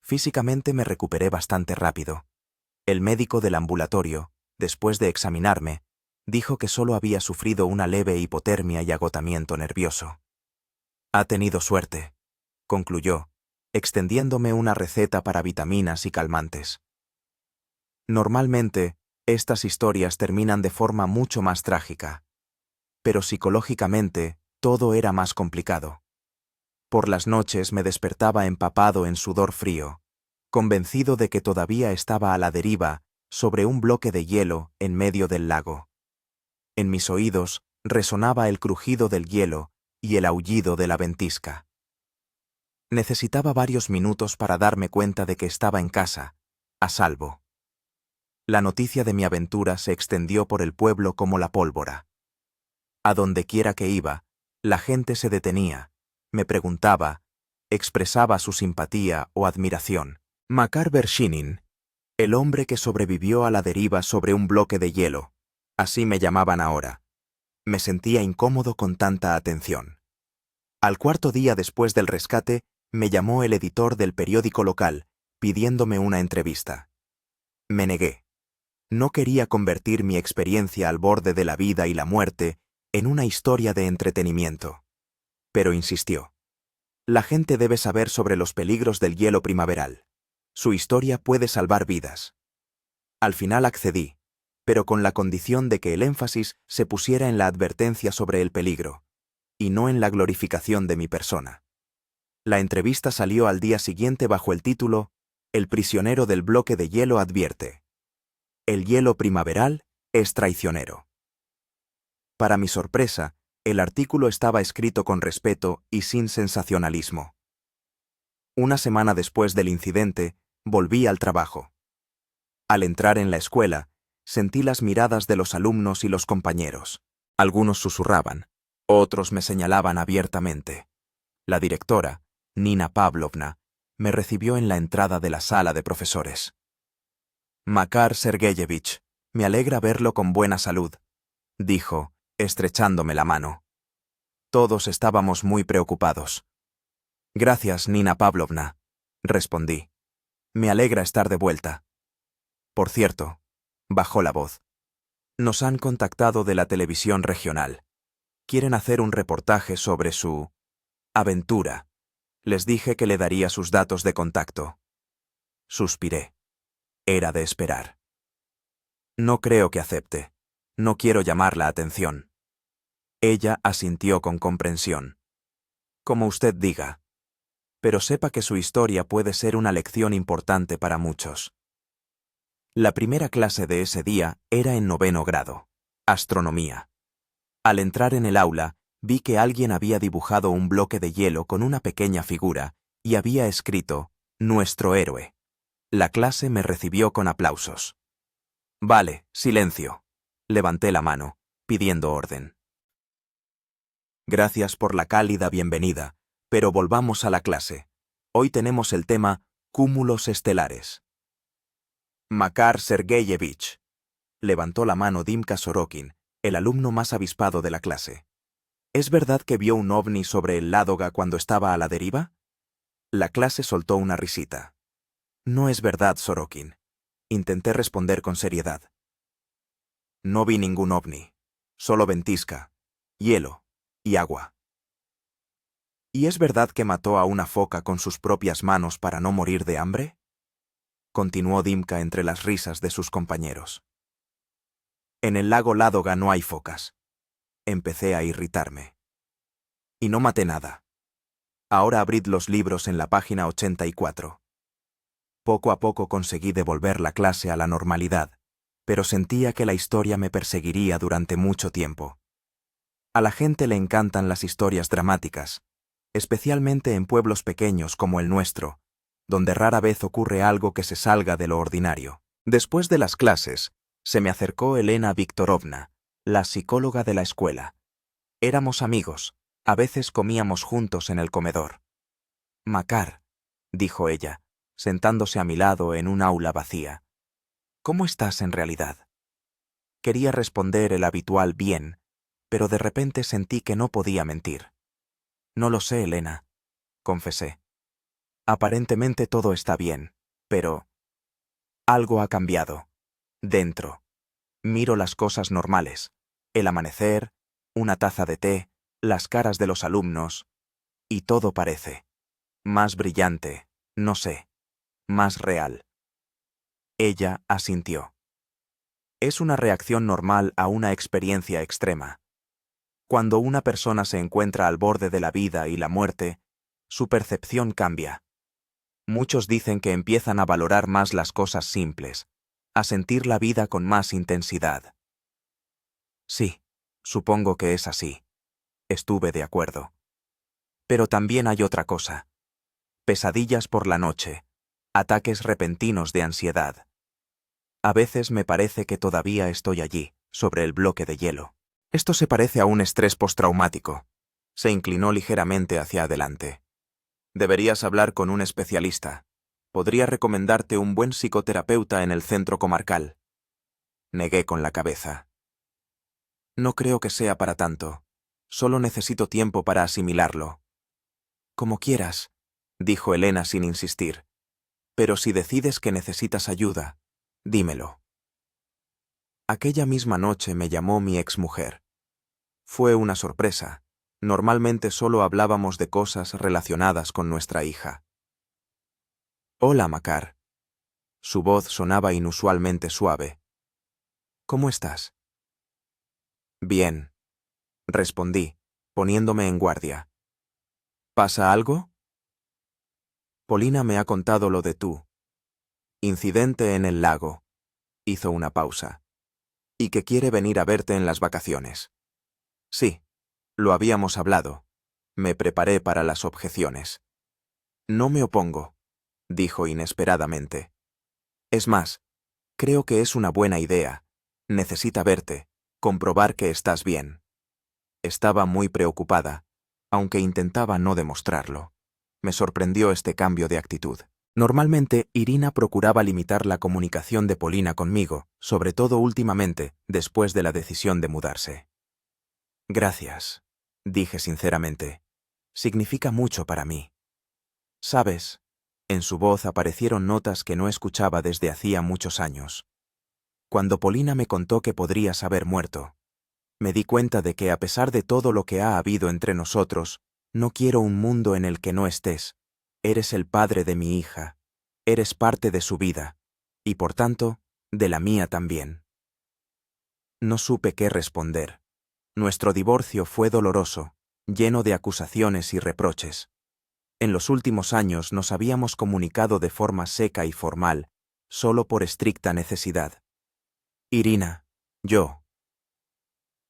Físicamente me recuperé bastante rápido. El médico del ambulatorio, después de examinarme, dijo que solo había sufrido una leve hipotermia y agotamiento nervioso. Ha tenido suerte, concluyó, extendiéndome una receta para vitaminas y calmantes. Normalmente, estas historias terminan de forma mucho más trágica. Pero psicológicamente, todo era más complicado. Por las noches me despertaba empapado en sudor frío, convencido de que todavía estaba a la deriva sobre un bloque de hielo en medio del lago. En mis oídos resonaba el crujido del hielo y el aullido de la ventisca. Necesitaba varios minutos para darme cuenta de que estaba en casa, a salvo. La noticia de mi aventura se extendió por el pueblo como la pólvora. A donde quiera que iba, la gente se detenía, me preguntaba, expresaba su simpatía o admiración. Makar Vershinin, el hombre que sobrevivió a la deriva sobre un bloque de hielo, así me llamaban ahora. Me sentía incómodo con tanta atención. Al cuarto día después del rescate, me llamó el editor del periódico local, pidiéndome una entrevista. Me negué. No quería convertir mi experiencia al borde de la vida y la muerte en una historia de entretenimiento. Pero insistió. La gente debe saber sobre los peligros del hielo primaveral. Su historia puede salvar vidas. Al final accedí, pero con la condición de que el énfasis se pusiera en la advertencia sobre el peligro, y no en la glorificación de mi persona. La entrevista salió al día siguiente bajo el título El prisionero del bloque de hielo advierte. El hielo primaveral es traicionero. Para mi sorpresa, el artículo estaba escrito con respeto y sin sensacionalismo. Una semana después del incidente, volví al trabajo. Al entrar en la escuela, sentí las miradas de los alumnos y los compañeros. Algunos susurraban, otros me señalaban abiertamente. La directora, Nina Pavlovna, me recibió en la entrada de la sala de profesores. Makar Sergeyevich, me alegra verlo con buena salud, dijo, estrechándome la mano. Todos estábamos muy preocupados. Gracias, Nina Pavlovna, respondí. Me alegra estar de vuelta. Por cierto, bajó la voz, Nos han contactado de la televisión regional. Quieren hacer un reportaje sobre su aventura. Les dije que le daría sus datos de contacto. Suspiré. Era de esperar. No creo que acepte. No quiero llamar la atención. Ella asintió con comprensión. Como usted diga. Pero sepa que su historia puede ser una lección importante para muchos. La primera clase de ese día era en 9º grado. Astronomía. Al entrar en el aula, vi que alguien había dibujado un bloque de hielo con una pequeña figura y había escrito, «Nuestro héroe». La clase me recibió con aplausos. Vale, silencio. Levanté la mano, pidiendo orden. Gracias por la cálida bienvenida, pero volvamos a la clase. Hoy tenemos el tema cúmulos estelares. Makar Sergeyevich. Levantó la mano Dimka Sorokin, el alumno más avispado de la clase. ¿Es verdad que vio un ovni sobre el Ládoga cuando estaba a la deriva? La clase soltó una risita. No es verdad, Sorokin. Intenté responder con seriedad. No vi ningún ovni. Solo ventisca, hielo y agua. ¿Y es verdad que mató a una foca con sus propias manos para no morir de hambre? Continuó Dimka entre las risas de sus compañeros. En el lago Ládoga no hay focas. Empecé a irritarme. Y no maté nada. Ahora abrid los libros en la página 84. Poco a poco conseguí devolver la clase a la normalidad, pero sentía que la historia me perseguiría durante mucho tiempo. A la gente le encantan las historias dramáticas, especialmente en pueblos pequeños como el nuestro, donde rara vez ocurre algo que se salga de lo ordinario. Después de las clases, se me acercó Elena Viktorovna, la psicóloga de la escuela. Éramos amigos, a veces comíamos juntos en el comedor. Makar, dijo ella, sentándose a mi lado en un aula vacía. ¿Cómo estás en realidad? Quería responder el habitual bien, pero de repente sentí que no podía mentir. No lo sé, Elena, confesé. Aparentemente todo está bien, pero algo ha cambiado. Dentro. Miro las cosas normales. El amanecer, una taza de té, las caras de los alumnos, y todo parece más brillante, no sé, más real. Ella asintió. Es una reacción normal a una experiencia extrema. Cuando una persona se encuentra al borde de la vida y la muerte, su percepción cambia. Muchos dicen que empiezan a valorar más las cosas simples, a sentir la vida con más intensidad. Sí, supongo que es así. Estuve de acuerdo. Pero también hay otra cosa. Pesadillas por la noche, ataques repentinos de ansiedad. A veces me parece que todavía estoy allí, sobre el bloque de hielo. Esto se parece a un estrés postraumático. Se inclinó ligeramente hacia adelante. Deberías hablar con un especialista. Podría recomendarte un buen psicoterapeuta en el centro comarcal. Negué con la cabeza. No creo que sea para tanto. Solo necesito tiempo para asimilarlo. Como quieras, dijo Elena sin insistir. Pero si decides que necesitas ayuda, dímelo. Aquella misma noche me llamó mi exmujer. Fue una sorpresa. Normalmente solo hablábamos de cosas relacionadas con nuestra hija. Hola, Makar. Su voz sonaba inusualmente suave. ¿Cómo estás? Bien, respondí, poniéndome en guardia. ¿Pasa algo? Polina me ha contado lo de tú. Incidente en el lago. Hizo una pausa. Y que quiere venir a verte en las vacaciones. Sí, lo habíamos hablado. Me preparé para las objeciones. No me opongo, dijo inesperadamente. Es más, creo que es una buena idea. Necesita verte, comprobar que estás bien. Estaba muy preocupada, aunque intentaba no demostrarlo. Me sorprendió este cambio de actitud. Normalmente, Irina procuraba limitar la comunicación de Polina conmigo, sobre todo últimamente, después de la decisión de mudarse. Gracias, dije sinceramente. Significa mucho para mí. ¿Sabes? En su voz aparecieron notas que no escuchaba desde hacía muchos años. Cuando Polina me contó que podrías haber muerto, me di cuenta de que a pesar de todo lo que ha habido entre nosotros, no quiero un mundo en el que no estés. Eres el padre de mi hija, eres parte de su vida, y por tanto, de la mía también. No supe qué responder. Nuestro divorcio fue doloroso, lleno de acusaciones y reproches. En los últimos años nos habíamos comunicado de forma seca y formal, solo por estricta necesidad. Irina, yo.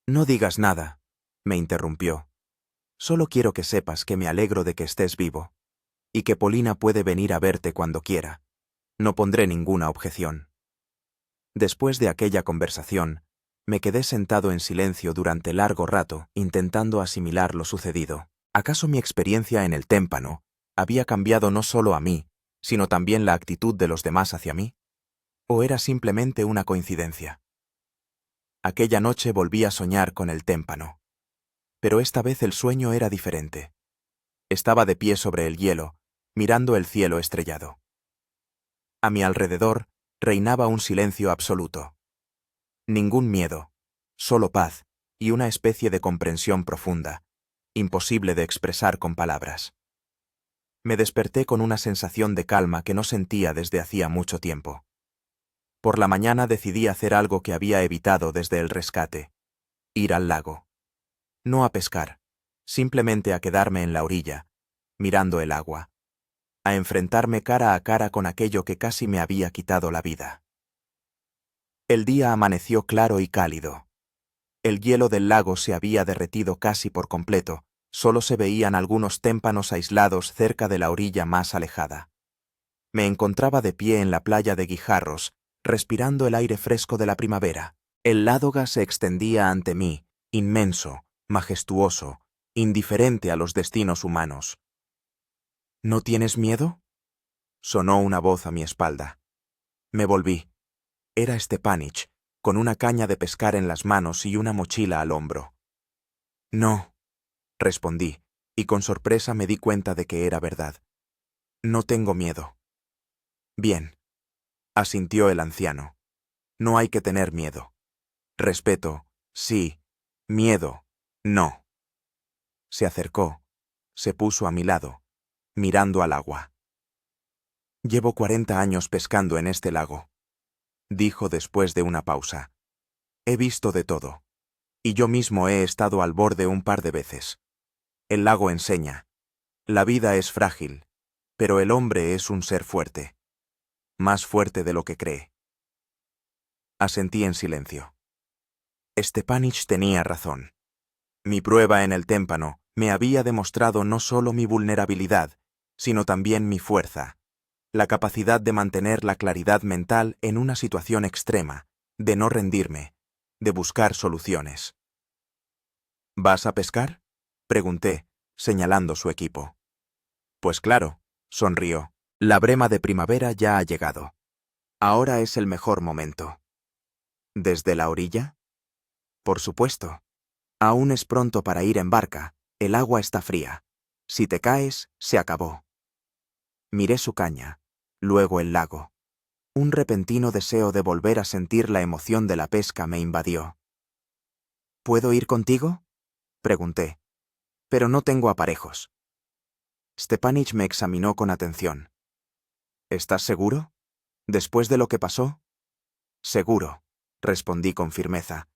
No digas nada, me interrumpió. Solo quiero que sepas que me alegro de que estés vivo, y que Polina puede venir a verte cuando quiera. No pondré ninguna objeción. Después de aquella conversación, me quedé sentado en silencio durante largo rato, intentando asimilar lo sucedido. ¿Acaso mi experiencia en el témpano había cambiado no solo a mí, sino también la actitud de los demás hacia mí? ¿O era simplemente una coincidencia? Aquella noche volví a soñar con el témpano. Pero esta vez el sueño era diferente. Estaba de pie sobre el hielo, mirando el cielo estrellado. A mi alrededor reinaba un silencio absoluto. Ningún miedo, solo paz y una especie de comprensión profunda, imposible de expresar con palabras. Me desperté con una sensación de calma que no sentía desde hacía mucho tiempo. Por la mañana decidí hacer algo que había evitado desde el rescate: ir al lago. No a pescar, simplemente a quedarme en la orilla, mirando el agua, a enfrentarme cara a cara con aquello que casi me había quitado la vida. El día amaneció claro y cálido. El hielo del lago se había derretido casi por completo, solo se veían algunos témpanos aislados cerca de la orilla más alejada. Me encontraba de pie en la playa de Guijarros, respirando el aire fresco de la primavera. El Ládoga se extendía ante mí, inmenso, majestuoso, indiferente a los destinos humanos. ¿No tienes miedo?, sonó una voz a mi espalda. Me volví. Era Stepanich, con una caña de pescar en las manos y una mochila al hombro. No, respondí, y con sorpresa me di cuenta de que era verdad. No tengo miedo. Bien, asintió el anciano. No hay que tener miedo. Respeto, sí. Miedo, no. Se acercó, se puso a mi lado, mirando al agua. Llevo 40 años pescando en este lago, dijo después de una pausa. He visto de todo, y yo mismo he estado al borde un par de veces. El lago enseña. La vida es frágil, pero el hombre es un ser fuerte. Más fuerte de lo que cree. Asentí en silencio. Stepanich tenía razón. Mi prueba en el témpano me había demostrado no solo mi vulnerabilidad, sino también mi fuerza, la capacidad de mantener la claridad mental en una situación extrema, de no rendirme, de buscar soluciones. ¿Vas a pescar?, pregunté, señalando su equipo. Pues claro, sonrió. La brema de primavera ya ha llegado. Ahora es el mejor momento. ¿Desde la orilla? Por supuesto. Aún es pronto para ir en barca, el agua está fría. Si te caes, se acabó. Miré su caña, luego el lago. Un repentino deseo de volver a sentir la emoción de la pesca me invadió. ¿Puedo ir contigo?, pregunté. Pero no tengo aparejos. Stepanich me examinó con atención. ¿Estás seguro? ¿Después de lo que pasó? Seguro, respondí con firmeza.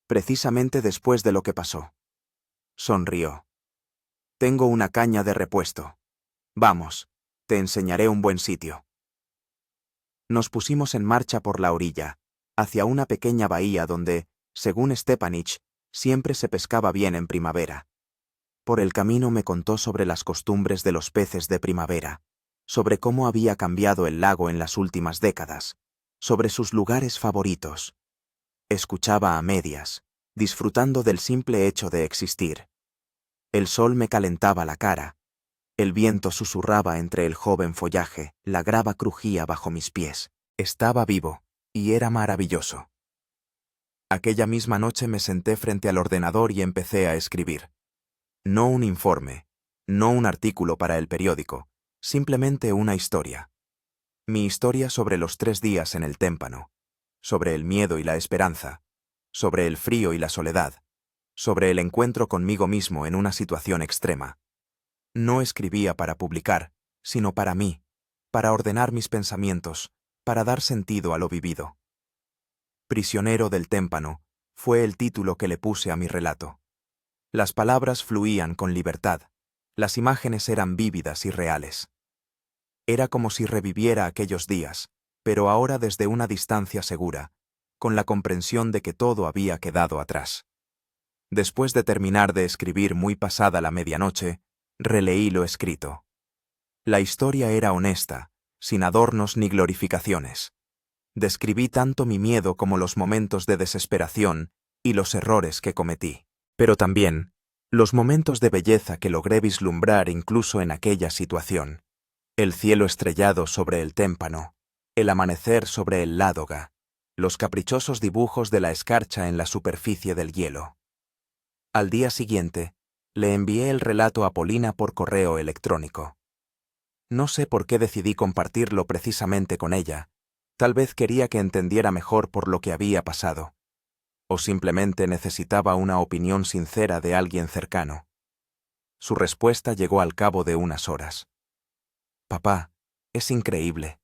Precisamente después de lo que pasó. Sonrió. Tengo una caña de repuesto. Vamos, te enseñaré un buen sitio. Nos pusimos en marcha por la orilla, hacia una pequeña bahía donde, según Stepanich, siempre se pescaba bien en primavera. Por el camino me contó sobre las costumbres de los peces de primavera, sobre cómo había cambiado el lago en las últimas décadas, sobre sus lugares favoritos. Escuchaba a medias, disfrutando del simple hecho de existir. El sol me calentaba la cara, el viento susurraba entre el joven follaje, la grava crujía bajo mis pies. Estaba vivo, y era maravilloso. Aquella misma noche me senté frente al ordenador y empecé a escribir. No un informe, no un artículo para el periódico, simplemente una historia. Mi historia sobre los 3 días en el témpano. sobre el miedo y la esperanza, sobre el frío y la soledad, sobre el encuentro conmigo mismo en una situación extrema. No escribía para publicar, sino para mí, para ordenar mis pensamientos, para dar sentido a lo vivido. Prisionero del témpano fue el título que le puse a mi relato. Las palabras fluían con libertad, las imágenes eran vívidas y reales. Era como si reviviera aquellos días, pero ahora desde una distancia segura, con la comprensión de que todo había quedado atrás. Después de terminar de escribir muy pasada la medianoche, releí lo escrito. La historia era honesta, sin adornos ni glorificaciones. Describí tanto mi miedo como los momentos de desesperación y los errores que cometí, pero también los momentos de belleza que logré vislumbrar incluso en aquella situación. El cielo estrellado sobre el témpano, el amanecer sobre el Ládoga, los caprichosos dibujos de la escarcha en la superficie del hielo. Al día siguiente, le envié el relato a Polina por correo electrónico. No sé por qué decidí compartirlo precisamente con ella. Tal vez quería que entendiera mejor por lo que había pasado. O simplemente necesitaba una opinión sincera de alguien cercano. Su respuesta llegó al cabo de unas horas. Papá, es increíble.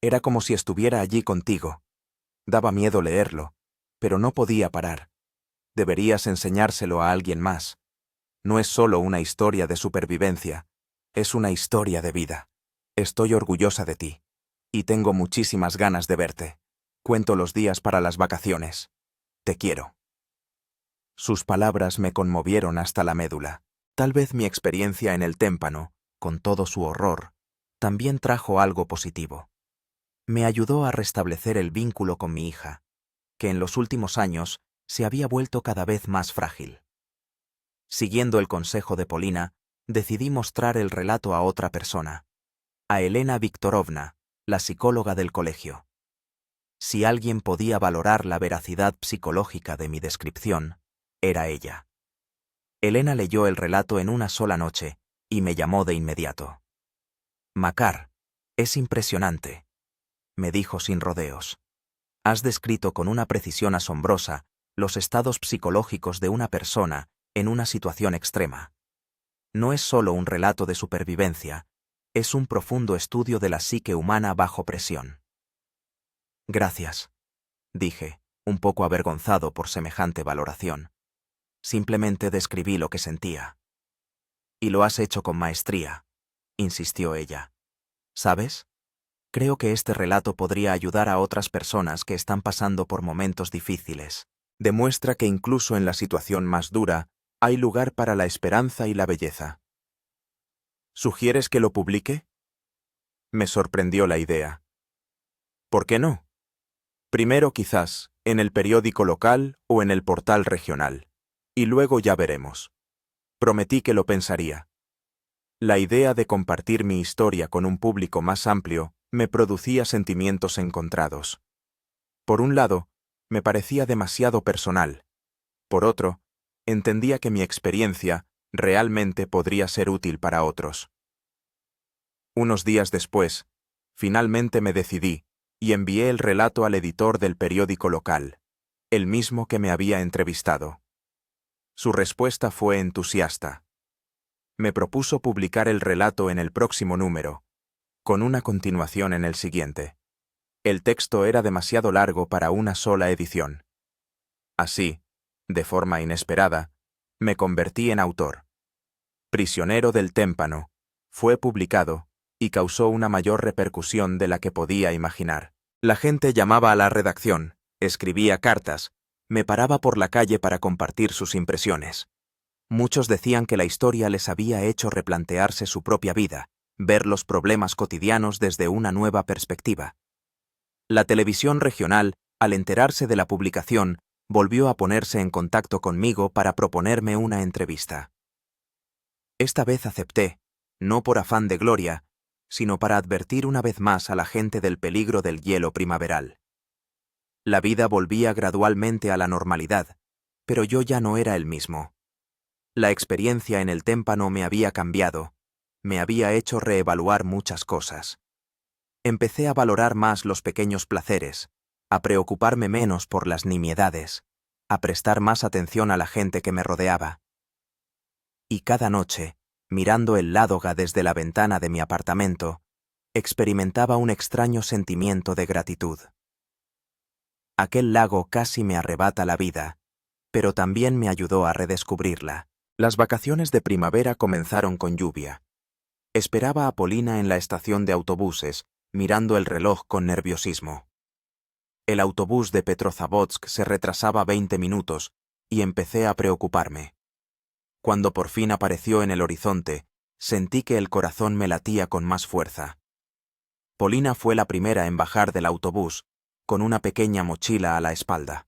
Era como si estuviera allí contigo. Daba miedo leerlo, pero no podía parar. Deberías enseñárselo a alguien más. No es solo una historia de supervivencia, es una historia de vida. Estoy orgullosa de ti. Y tengo muchísimas ganas de verte. Cuento los días para las vacaciones. Te quiero. Sus palabras me conmovieron hasta la médula. Tal vez mi experiencia en el témpano, con todo su horror, también trajo algo positivo. Me ayudó a restablecer el vínculo con mi hija, que en los últimos años se había vuelto cada vez más frágil. Siguiendo el consejo de Polina, decidí mostrar el relato a otra persona, a Elena Viktorovna, la psicóloga del colegio. Si alguien podía valorar la veracidad psicológica de mi descripción, era ella. Elena leyó el relato en una sola noche y me llamó de inmediato. «Makar, es impresionante», me dijo sin rodeos. «Has descrito con una precisión asombrosa los estados psicológicos de una persona en una situación extrema. No es solo un relato de supervivencia, es un profundo estudio de la psique humana bajo presión». «Gracias», dije, un poco avergonzado por semejante valoración. Simplemente describí lo que sentía. «Y lo has hecho con maestría», insistió ella. «¿Sabes? Creo que este relato podría ayudar a otras personas que están pasando por momentos difíciles. Demuestra que incluso en la situación más dura hay lugar para la esperanza y la belleza». «¿Sugieres que lo publique?» Me sorprendió la idea. «¿Por qué no? Primero quizás en el periódico local o en el portal regional, y luego ya veremos». Prometí que lo pensaría. La idea de compartir mi historia con un público más amplio me producía sentimientos encontrados. Por un lado, me parecía demasiado personal. Por otro, entendía que mi experiencia realmente podría ser útil para otros. Unos días después, finalmente me decidí y envié el relato al editor del periódico local, el mismo que me había entrevistado. Su respuesta fue entusiasta. Me propuso publicar el relato en el próximo número, con una continuación en el siguiente. El texto era demasiado largo para una sola edición. Así, de forma inesperada, me convertí en autor. Prisionero del témpano fue publicado y causó una mayor repercusión de la que podía imaginar. La gente llamaba a la redacción, escribía cartas, me paraba por la calle para compartir sus impresiones. Muchos decían que la historia les había hecho replantearse su propia vida, ver los problemas cotidianos desde una nueva perspectiva. La televisión regional, al enterarse de la publicación, volvió a ponerse en contacto conmigo para proponerme una entrevista. Esta vez acepté, no por afán de gloria, sino para advertir una vez más a la gente del peligro del hielo primaveral. La vida volvía gradualmente a la normalidad, pero yo ya no era el mismo. La experiencia en el témpano me había cambiado, me había hecho reevaluar muchas cosas. Empecé a valorar más los pequeños placeres, a preocuparme menos por las nimiedades, a prestar más atención a la gente que me rodeaba. Y cada noche, mirando el Ládoga desde la ventana de mi apartamento, experimentaba un extraño sentimiento de gratitud. Aquel lago casi me arrebata la vida, pero también me ayudó a redescubrirla. Las vacaciones de primavera comenzaron con lluvia. Esperaba a Polina en la estación de autobuses, mirando el reloj con nerviosismo. El autobús de Petrozavodsk se retrasaba 20 minutos y empecé a preocuparme. Cuando por fin apareció en el horizonte, sentí que el corazón me latía con más fuerza. Polina fue la primera en bajar del autobús, con una pequeña mochila a la espalda.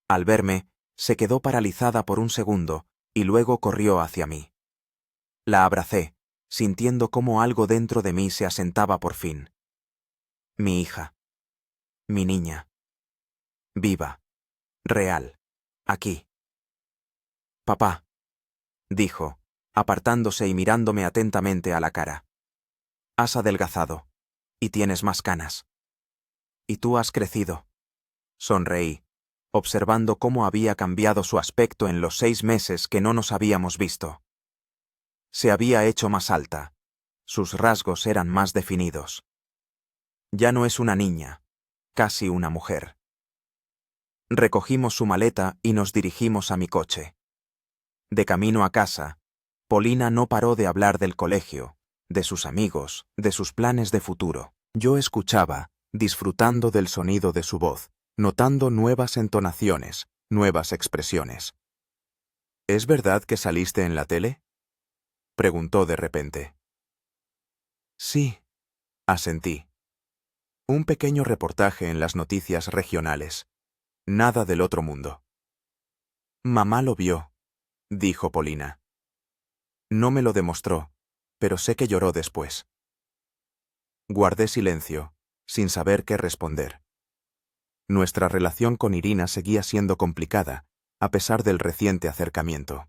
Al verme, se quedó paralizada por un segundo y luego corrió hacia mí. La abracé, sintiendo cómo algo dentro de mí se asentaba por fin. Mi hija. Mi niña. Viva. Real. Aquí. Papá, dijo, apartándose y mirándome atentamente a la cara. Has adelgazado. Y tienes más canas. Y tú has crecido. Sonreí, observando cómo había cambiado su aspecto en los 6 meses que no nos habíamos visto. Se había hecho más alta. Sus rasgos eran más definidos. Ya no es una niña, casi una mujer. Recogimos su maleta y nos dirigimos a mi coche. De camino a casa, Polina no paró de hablar del colegio, de sus amigos, de sus planes de futuro. Yo escuchaba, disfrutando del sonido de su voz, notando nuevas entonaciones, nuevas expresiones. ¿Es verdad que saliste en la tele?, preguntó de repente. Sí, asentí. Un pequeño reportaje en las noticias regionales. Nada del otro mundo. Mamá lo vio, dijo Polina. No me lo demostró, pero sé que lloró después. Guardé silencio, sin saber qué responder. Nuestra relación con Irina seguía siendo complicada, a pesar del reciente acercamiento.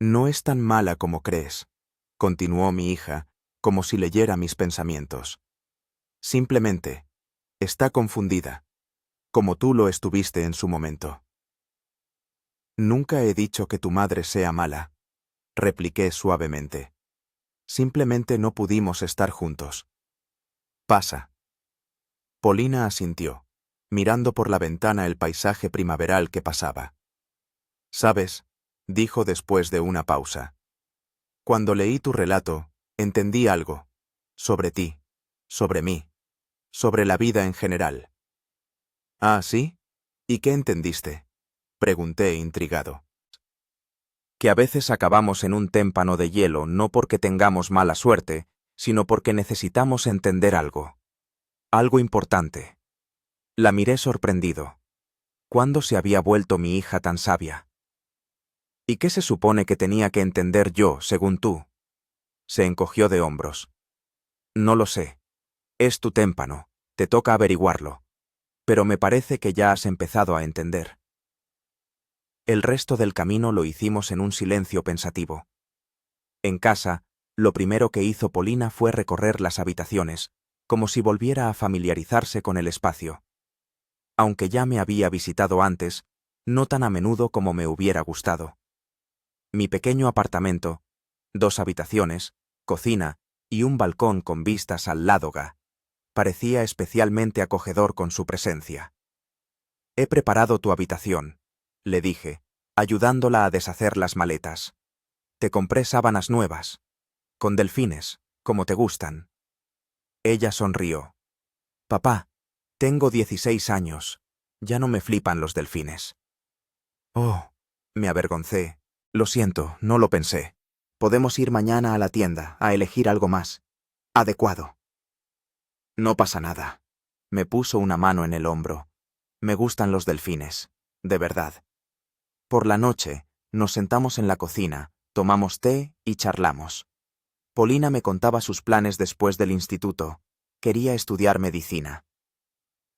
No es tan mala como crees, continuó mi hija, como si leyera mis pensamientos. Simplemente, está confundida, como tú lo estuviste en su momento. Nunca he dicho que tu madre sea mala, repliqué suavemente. Simplemente no pudimos estar juntos. Pasa. Polina asintió, mirando por la ventana el paisaje primaveral que pasaba. ¿Sabes?, dijo después de una pausa. Cuando leí tu relato, entendí algo. Sobre ti, sobre mí, sobre la vida en general. ¿Ah, sí? ¿Y qué entendiste?, pregunté intrigado. Que a veces acabamos en un témpano de hielo no porque tengamos mala suerte, sino porque necesitamos entender algo. Algo importante. La miré sorprendido. ¿Cuándo se había vuelto mi hija tan sabia? ¿Y qué se supone que tenía que entender yo, según tú? Se encogió de hombros. No lo sé. Es tu témpano, te toca averiguarlo. Pero me parece que ya has empezado a entender. El resto del camino lo hicimos en un silencio pensativo. En casa, lo primero que hizo Polina fue recorrer las habitaciones, como si volviera a familiarizarse con el espacio. Aunque ya me había visitado antes, no tan a menudo como me hubiera gustado. Mi pequeño apartamento, 2 habitaciones, cocina y un balcón con vistas al Ládoga, parecía especialmente acogedor con su presencia. He preparado tu habitación, le dije, ayudándola a deshacer las maletas. Te compré sábanas nuevas, con delfines, como te gustan. Ella sonrió. Papá, tengo 16 años, ya no me flipan los delfines. Oh, me avergoncé. Lo siento, no lo pensé. Podemos ir mañana a la tienda a elegir algo más adecuado. No pasa nada. Me puso una mano en el hombro. Me gustan los delfines, de verdad. Por la noche, nos sentamos en la cocina, tomamos té y charlamos. Polina me contaba sus planes después del instituto. Quería estudiar medicina.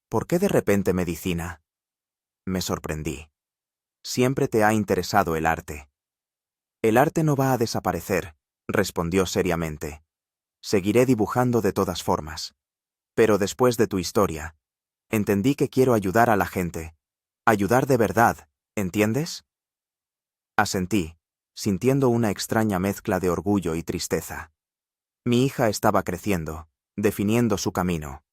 ¿Por qué de repente medicina? Me sorprendí. Siempre te ha interesado el arte. El arte no va a desaparecer, respondió seriamente. Seguiré dibujando de todas formas. Pero después de tu historia, Entendí que quiero ayudar a la gente. Ayudar de verdad, ¿entiendes? Asentí, sintiendo una extraña mezcla de orgullo y tristeza. Mi hija estaba creciendo, definiendo su camino.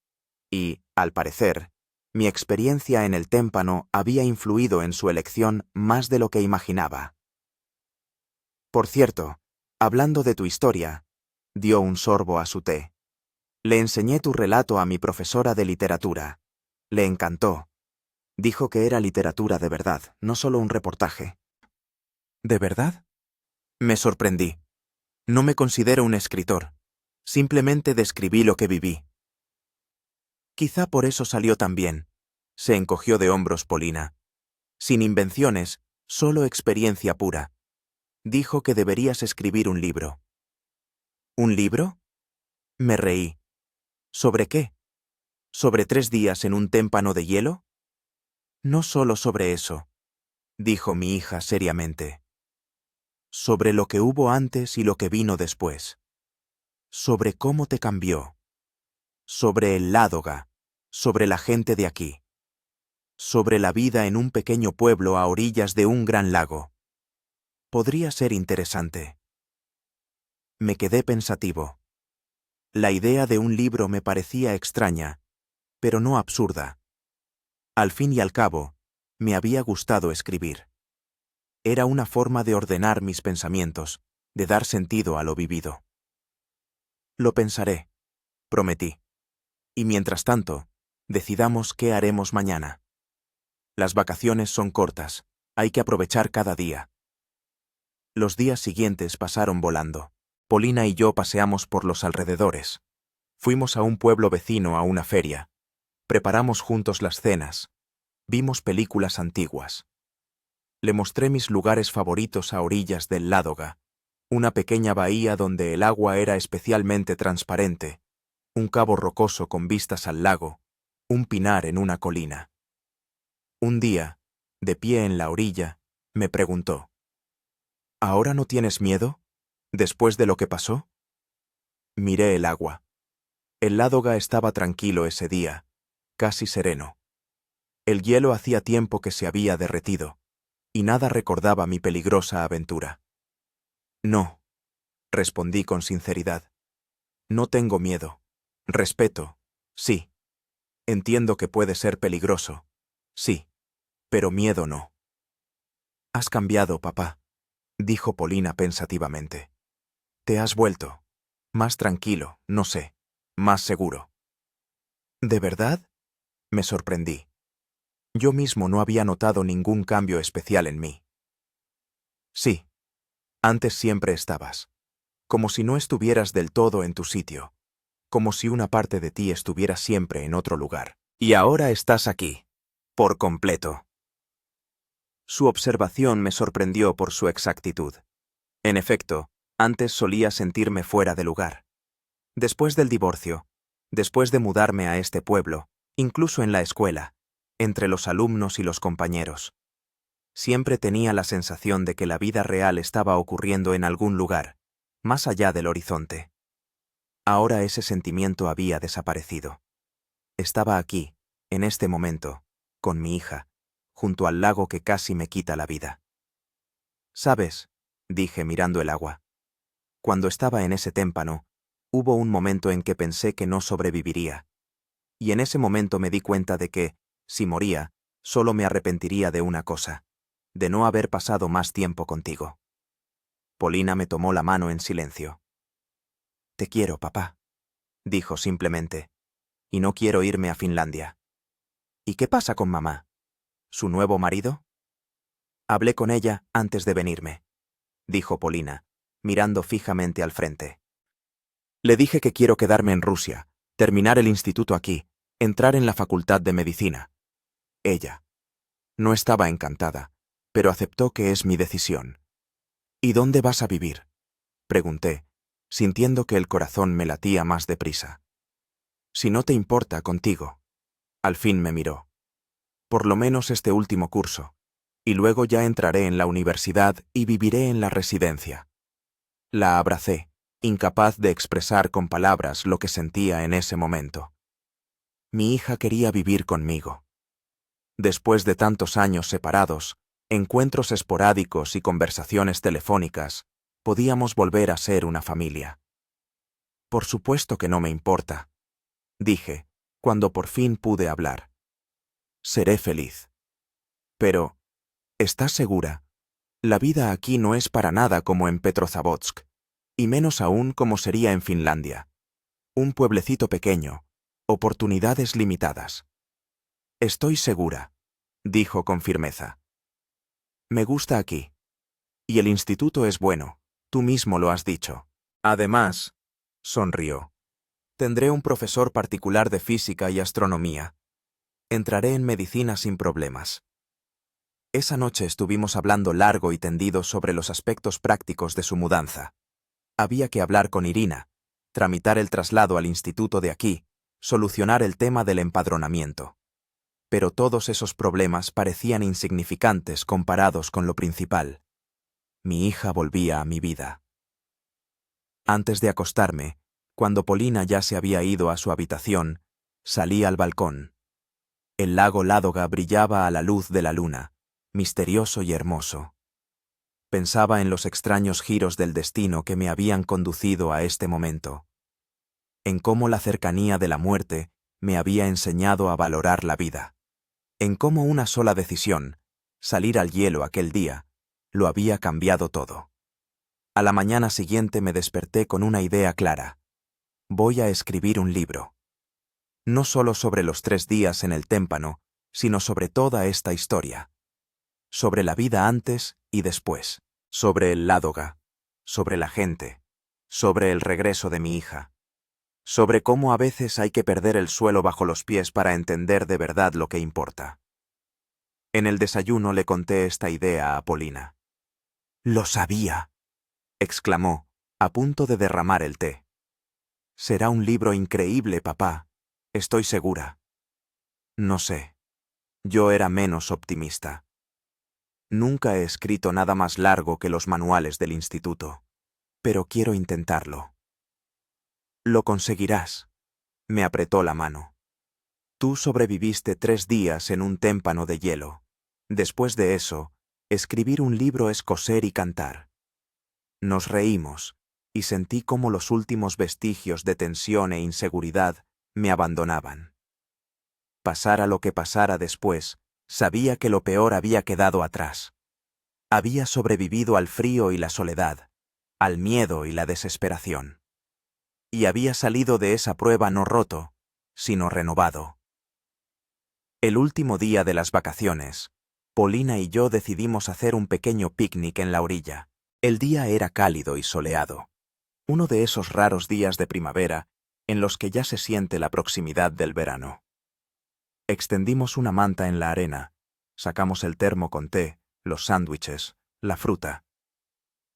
Y, al parecer, mi experiencia en el témpano había influido en su elección más de lo que imaginaba. Por cierto, hablando de tu historia, dio un sorbo a su té. Le enseñé tu relato a mi profesora de literatura. Le encantó. Dijo que era literatura de verdad, no solo un reportaje. ¿De verdad? Me sorprendí. No me considero un escritor. Simplemente describí lo que viví. Quizá por eso salió tan bien. Se encogió de hombros Polina. Sin invenciones, solo experiencia pura. Dijo que deberías escribir un libro. ¿Un libro? Me reí. ¿Sobre qué? ¿Sobre 3 días en un témpano de hielo? No solo sobre eso, dijo mi hija seriamente. Sobre lo que hubo antes y lo que vino después. Sobre cómo te cambió. Sobre el Ládoga. Sobre la gente de aquí. Sobre la vida en un pequeño pueblo a orillas de un gran lago. Podría ser interesante. Me quedé pensativo. La idea de un libro me parecía extraña, pero no absurda. Al fin y al cabo, me había gustado escribir. Era una forma de ordenar mis pensamientos, de dar sentido a lo vivido. Lo pensaré, prometí. Y mientras tanto, decidamos qué haremos mañana. Las vacaciones son cortas, hay que aprovechar cada día. Los días siguientes pasaron volando. Polina y yo paseamos por los alrededores. Fuimos a un pueblo vecino a una feria. Preparamos juntos las cenas. Vimos películas antiguas. Le mostré mis lugares favoritos a orillas del Ládoga, una pequeña bahía donde el agua era especialmente transparente, un cabo rocoso con vistas al lago, un pinar en una colina. Un día, de pie en la orilla, me preguntó: ¿Ahora no tienes miedo? ¿Después de lo que pasó? Miré el agua. El Ládoga estaba tranquilo ese día, casi sereno. El hielo hacía tiempo que se había derretido, y nada recordaba mi peligrosa aventura. No, respondí con sinceridad. No tengo miedo. Respeto, sí. Entiendo que puede ser peligroso, sí, pero miedo no. Has cambiado, papá, dijo Polina pensativamente. Te has vuelto. Más tranquilo, no sé, más seguro. ¿De verdad? Me sorprendí. Yo mismo no había notado ningún cambio especial en mí. Sí, antes siempre estabas. Como si no estuvieras del todo en tu sitio. Como si una parte de ti estuviera siempre en otro lugar. Y ahora estás aquí. Por completo. Su observación me sorprendió por su exactitud. En efecto, antes solía sentirme fuera de lugar. Después del divorcio, después de mudarme a este pueblo, incluso en la escuela, entre los alumnos y los compañeros, siempre tenía la sensación de que la vida real estaba ocurriendo en algún lugar, más allá del horizonte. Ahora ese sentimiento había desaparecido. Estaba aquí, en este momento, con mi hija, junto al lago que casi me quita la vida. ¿Sabes?, dije mirando el agua. Cuando estaba en ese témpano, hubo un momento en que pensé que no sobreviviría. Y en ese momento me di cuenta de que, si moría, solo me arrepentiría de una cosa, de no haber pasado más tiempo contigo. Polina me tomó la mano en silencio. Te quiero, papá, dijo simplemente, y no quiero irme a Finlandia. ¿Y qué pasa con mamá? ¿Su nuevo marido? Hablé con ella antes de venirme, dijo Polina, mirando fijamente al frente. Le dije que quiero quedarme en Rusia, terminar el instituto aquí, entrar en la facultad de medicina. Ella no estaba encantada, pero aceptó que es mi decisión. ¿Y dónde vas a vivir?, pregunté, sintiendo que el corazón me latía más deprisa. Si no te importa, contigo. Al fin me miró. Por lo menos este último curso, y luego ya entraré en la universidad y viviré en la residencia. La abracé, incapaz de expresar con palabras lo que sentía en ese momento. Mi hija quería vivir conmigo. Después de tantos años separados, encuentros esporádicos y conversaciones telefónicas, podíamos volver a ser una familia. Por supuesto que no me importa, dije, cuando por fin pude hablar. Seré feliz. Pero, ¿estás segura? La vida aquí no es para nada como en Petrozavodsk, y menos aún como sería en Finlandia. Un pueblecito pequeño, oportunidades limitadas. Estoy segura, dijo con firmeza. Me gusta aquí. Y el instituto es bueno, tú mismo lo has dicho. Además, sonrió, tendré un profesor particular de física y astronomía. Entraré en medicina sin problemas. Esa noche estuvimos hablando largo y tendido sobre los aspectos prácticos de su mudanza. Había que hablar con Irina, tramitar el traslado al instituto de aquí, solucionar el tema del empadronamiento. Pero todos esos problemas parecían insignificantes comparados con lo principal. Mi hija volvía a mi vida. Antes de acostarme, cuando Polina ya se había ido a su habitación, salí al balcón. El lago Ládoga brillaba a la luz de la luna, misterioso y hermoso. Pensaba en los extraños giros del destino que me habían conducido a este momento, en cómo la cercanía de la muerte me había enseñado a valorar la vida, en cómo una sola decisión, salir al hielo aquel día, lo había cambiado todo. A la mañana siguiente me desperté con una idea clara. Voy a escribir un libro. No solo sobre los 3 días en el témpano, sino sobre toda esta historia. Sobre la vida antes y después, sobre el Ládoga, sobre la gente, sobre el regreso de mi hija, sobre cómo a veces hay que perder el suelo bajo los pies para entender de verdad lo que importa. En el desayuno le conté esta idea a Polina. «Lo sabía», exclamó, a punto de derramar el té. «Será un libro increíble, papá, estoy segura». No sé. Yo era menos optimista. Nunca he escrito nada más largo que los manuales del instituto, pero quiero intentarlo. Lo conseguirás. Me apretó la mano. Tú sobreviviste 3 días en un témpano de hielo. Después de eso, escribir un libro es coser y cantar. Nos reímos, y sentí cómo los últimos vestigios de tensión e inseguridad me abandonaban. Pasara lo que pasara después, sabía que lo peor había quedado atrás. Había sobrevivido al frío y la soledad, al miedo y la desesperación. Y había salido de esa prueba no roto, sino renovado. El último día de las vacaciones, Polina y yo decidimos hacer un pequeño picnic en la orilla. El día era cálido y soleado, uno de esos raros días de primavera en los que ya se siente la proximidad del verano. Extendimos una manta en la arena, sacamos el termo con té, los sándwiches, la fruta.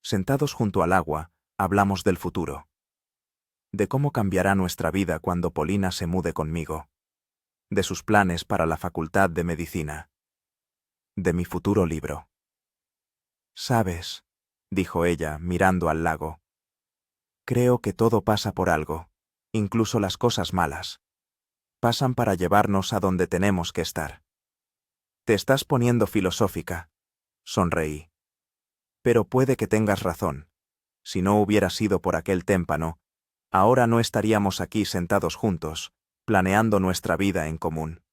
Sentados junto al agua, hablamos del futuro. De cómo cambiará nuestra vida cuando Polina se mude conmigo. De sus planes para la facultad de medicina. De mi futuro libro. «¿Sabes?», dijo ella, mirando al lago. «Creo que todo pasa por algo, incluso las cosas malas. Pasan para llevarnos a donde tenemos que estar». «Te estás poniendo filosófica», sonreí. «Pero puede que tengas razón. Si no hubiera sido por aquel témpano, ahora no estaríamos aquí sentados juntos, planeando nuestra vida en común».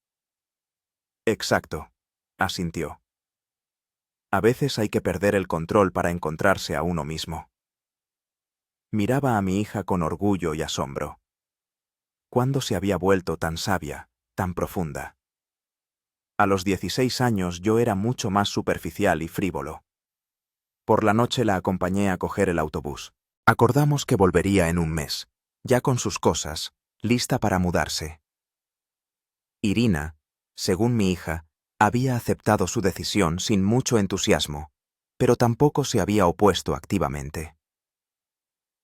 «Exacto», asintió. «A veces hay que perder el control para encontrarse a uno mismo». Miraba a mi hija con orgullo y asombro. ¿Cuándo se había vuelto tan sabia, tan profunda? A los 16 años yo era mucho más superficial y frívolo. Por la noche la acompañé a coger el autobús. Acordamos que volvería en un mes, ya con sus cosas, lista para mudarse. Irina, según mi hija, había aceptado su decisión sin mucho entusiasmo, pero tampoco se había opuesto activamente.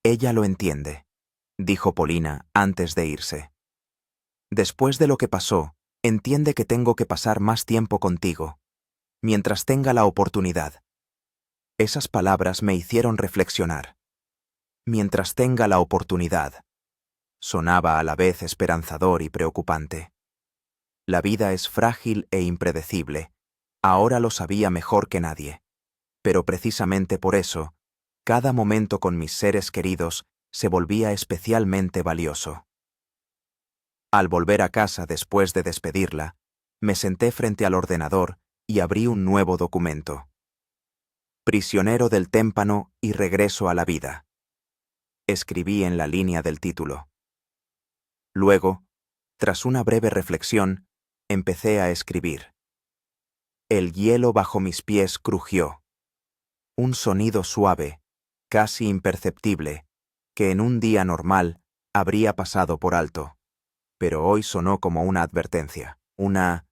«Ella lo entiende», dijo Polina antes de irse. «Después de lo que pasó, entiende que tengo que pasar más tiempo contigo, mientras tenga la oportunidad». Esas palabras me hicieron reflexionar. «Mientras tenga la oportunidad». Sonaba a la vez esperanzador y preocupante. La vida es frágil e impredecible. Ahora lo sabía mejor que nadie. Pero precisamente por eso, cada momento con mis seres queridos se volvía especialmente valioso. Al volver a casa después de despedirla, me senté frente al ordenador y abrí un nuevo documento. Prisionero del témpano y regreso a la vida. Escribí en la línea del título. Luego, tras una breve reflexión, empecé a escribir. El hielo bajo mis pies crujió. Un sonido suave, casi imperceptible, que en un día normal habría pasado por alto, pero hoy sonó como una advertencia, una...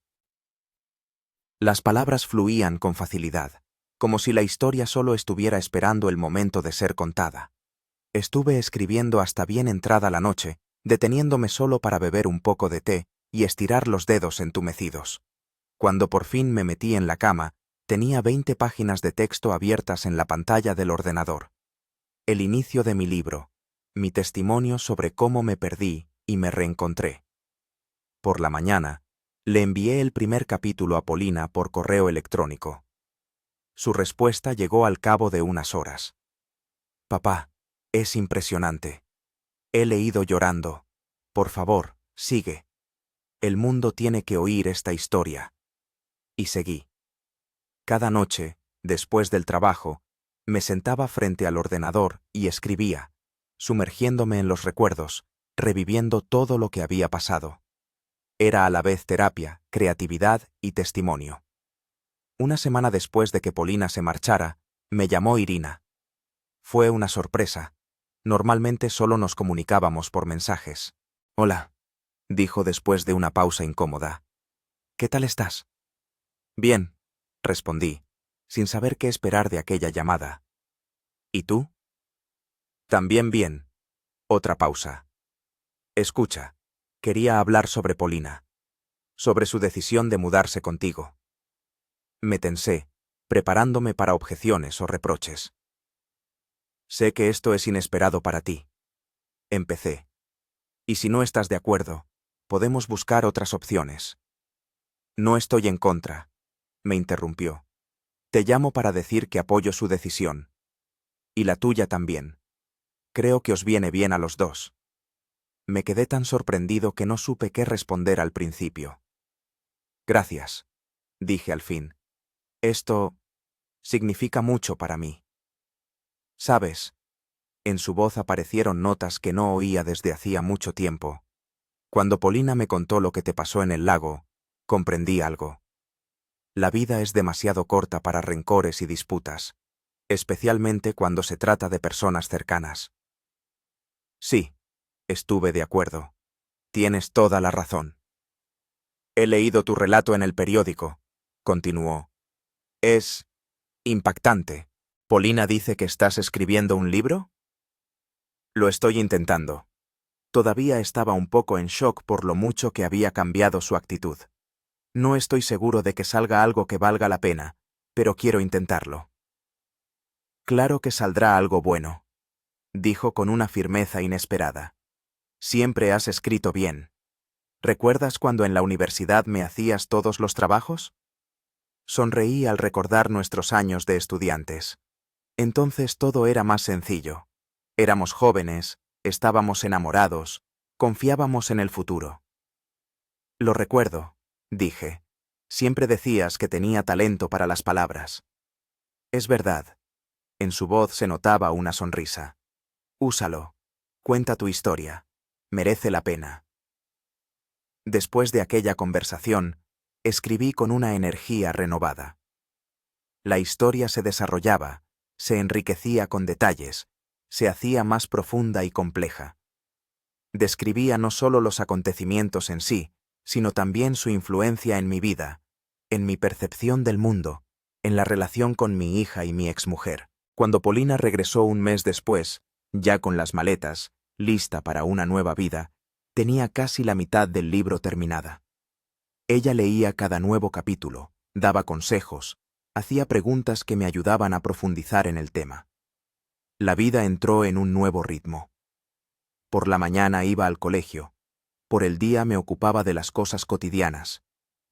Las palabras fluían con facilidad, como si la historia solo estuviera esperando el momento de ser contada. Estuve escribiendo hasta bien entrada la noche, deteniéndome solo para beber un poco de té y estirar los dedos entumecidos. Cuando por fin me metí en la cama, tenía 20 páginas de texto abiertas en la pantalla del ordenador. El inicio de mi libro, mi testimonio sobre cómo me perdí y me reencontré. Por la mañana, le envié el primer capítulo a Polina por correo electrónico. Su respuesta llegó al cabo de unas horas. Papá, es impresionante. He leído llorando. Por favor, sigue. El mundo tiene que oír esta historia. Y seguí. Cada noche, después del trabajo, me sentaba frente al ordenador y escribía, sumergiéndome en los recuerdos, reviviendo todo lo que había pasado. Era a la vez terapia, creatividad y testimonio. Una semana después de que Polina se marchara, me llamó Irina. Fue una sorpresa. Normalmente solo nos comunicábamos por mensajes. Hola, dijo después de una pausa incómoda. ¿Qué tal estás? Bien, respondí, sin saber qué esperar de aquella llamada. ¿Y tú? También bien. Otra pausa. Escucha, quería hablar sobre Polina, sobre su decisión de mudarse contigo. Me tensé, preparándome para objeciones o reproches. Sé que esto es inesperado para ti. Empecé. Y si no estás de acuerdo, podemos buscar otras opciones. No estoy en contra, me interrumpió. Te llamo para decir que apoyo su decisión. Y la tuya también. Creo que os viene bien a los dos. Me quedé tan sorprendido que no supe qué responder al principio. Gracias, dije al fin. Esto significa mucho para mí. ¿Sabes? En su voz aparecieron notas que no oía desde hacía mucho tiempo. Cuando Polina me contó lo que te pasó en el lago, comprendí algo. La vida es demasiado corta para rencores y disputas, especialmente cuando se trata de personas cercanas. Sí, estuve de acuerdo. Tienes toda la razón. He leído tu relato en el periódico, continuó. Es impactante. ¿Polina dice que estás escribiendo un libro? Lo estoy intentando. Todavía estaba un poco en shock por lo mucho que había cambiado su actitud. No estoy seguro de que salga algo que valga la pena, pero quiero intentarlo. Claro que saldrá algo bueno, dijo con una firmeza inesperada. Siempre has escrito bien. ¿Recuerdas cuando en la universidad me hacías todos los trabajos? Sonreí al recordar nuestros años de estudiantes. Entonces todo era más sencillo. Éramos jóvenes, estábamos enamorados, confiábamos en el futuro. Lo recuerdo, dije. Siempre decías que tenía talento para las palabras. Es verdad. En su voz se notaba una sonrisa. Úsalo. Cuenta tu historia. Merece la pena. Después de aquella conversación, escribí con una energía renovada. La historia se desarrollaba, se enriquecía con detalles, se hacía más profunda y compleja. Describía no solo los acontecimientos en sí, sino también su influencia en mi vida, en mi percepción del mundo, en la relación con mi hija y mi exmujer. Cuando Polina regresó un mes después, ya con las maletas, lista para una nueva vida, tenía casi la mitad del libro terminada. Ella leía cada nuevo capítulo, daba consejos, hacía preguntas que me ayudaban a profundizar en el tema. La vida entró en un nuevo ritmo. Por la mañana iba al colegio. Por el día me ocupaba de las cosas cotidianas,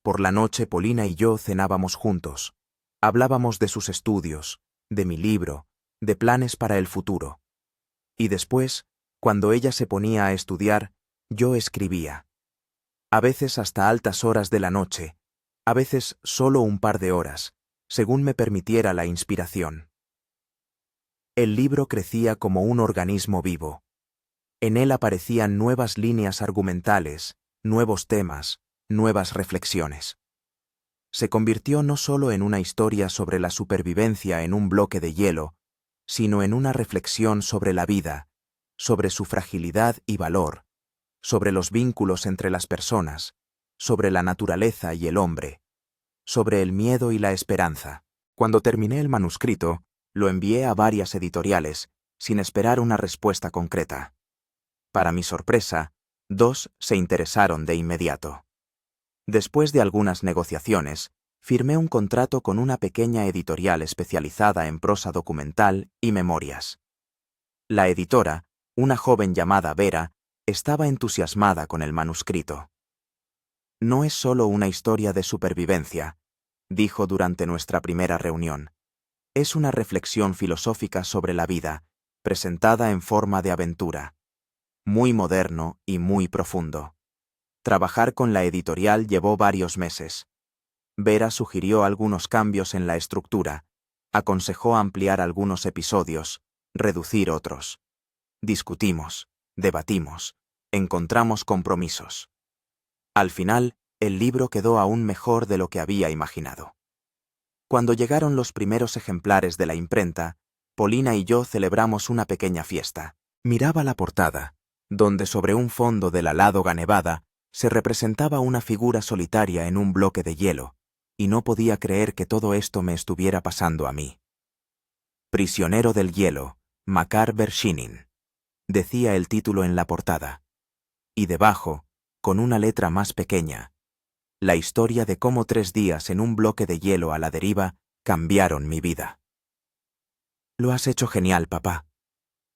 Por la noche Polina y yo cenábamos juntos. Hablábamos de sus estudios, de mi libro, de planes para el futuro. Y después, cuando ella se ponía a estudiar, yo escribía. A veces hasta altas horas de la noche, a veces solo un par de horas, según me permitiera la inspiración. El libro crecía como un organismo vivo. En él aparecían nuevas líneas argumentales, nuevos temas, nuevas reflexiones. Se convirtió no solo en una historia sobre la supervivencia en un bloque de hielo, sino en una reflexión sobre la vida, sobre su fragilidad y valor, sobre los vínculos entre las personas, sobre la naturaleza y el hombre, sobre el miedo y la esperanza. Cuando terminé el manuscrito, lo envié a varias editoriales, sin esperar una respuesta concreta. Para mi sorpresa, 2 se interesaron de inmediato. Después de algunas negociaciones, firmé un contrato con una pequeña editorial especializada en prosa documental y memorias. La editora, una joven llamada Vera, estaba entusiasmada con el manuscrito. No es solo una historia de supervivencia, dijo durante nuestra primera reunión. Es una reflexión filosófica sobre la vida, presentada en forma de aventura. Muy moderno y muy profundo. Trabajar con la editorial llevó varios meses. Vera sugirió algunos cambios en la estructura, aconsejó ampliar algunos episodios, reducir otros. Discutimos, debatimos, encontramos compromisos. Al final, el libro quedó aún mejor de lo que había imaginado. Cuando llegaron los primeros ejemplares de la imprenta, Polina y yo celebramos una pequeña fiesta. Miraba la portada, donde sobre un fondo de la Ládoga nevada se representaba una figura solitaria en un bloque de hielo, y no podía creer que todo esto me estuviera pasando a mí. Prisionero del hielo, Makar Vershinin, decía el título en la portada. Y debajo, con una letra más pequeña, la historia de cómo 3 días en un bloque de hielo a la deriva cambiaron mi vida. «Lo has hecho genial, papá»,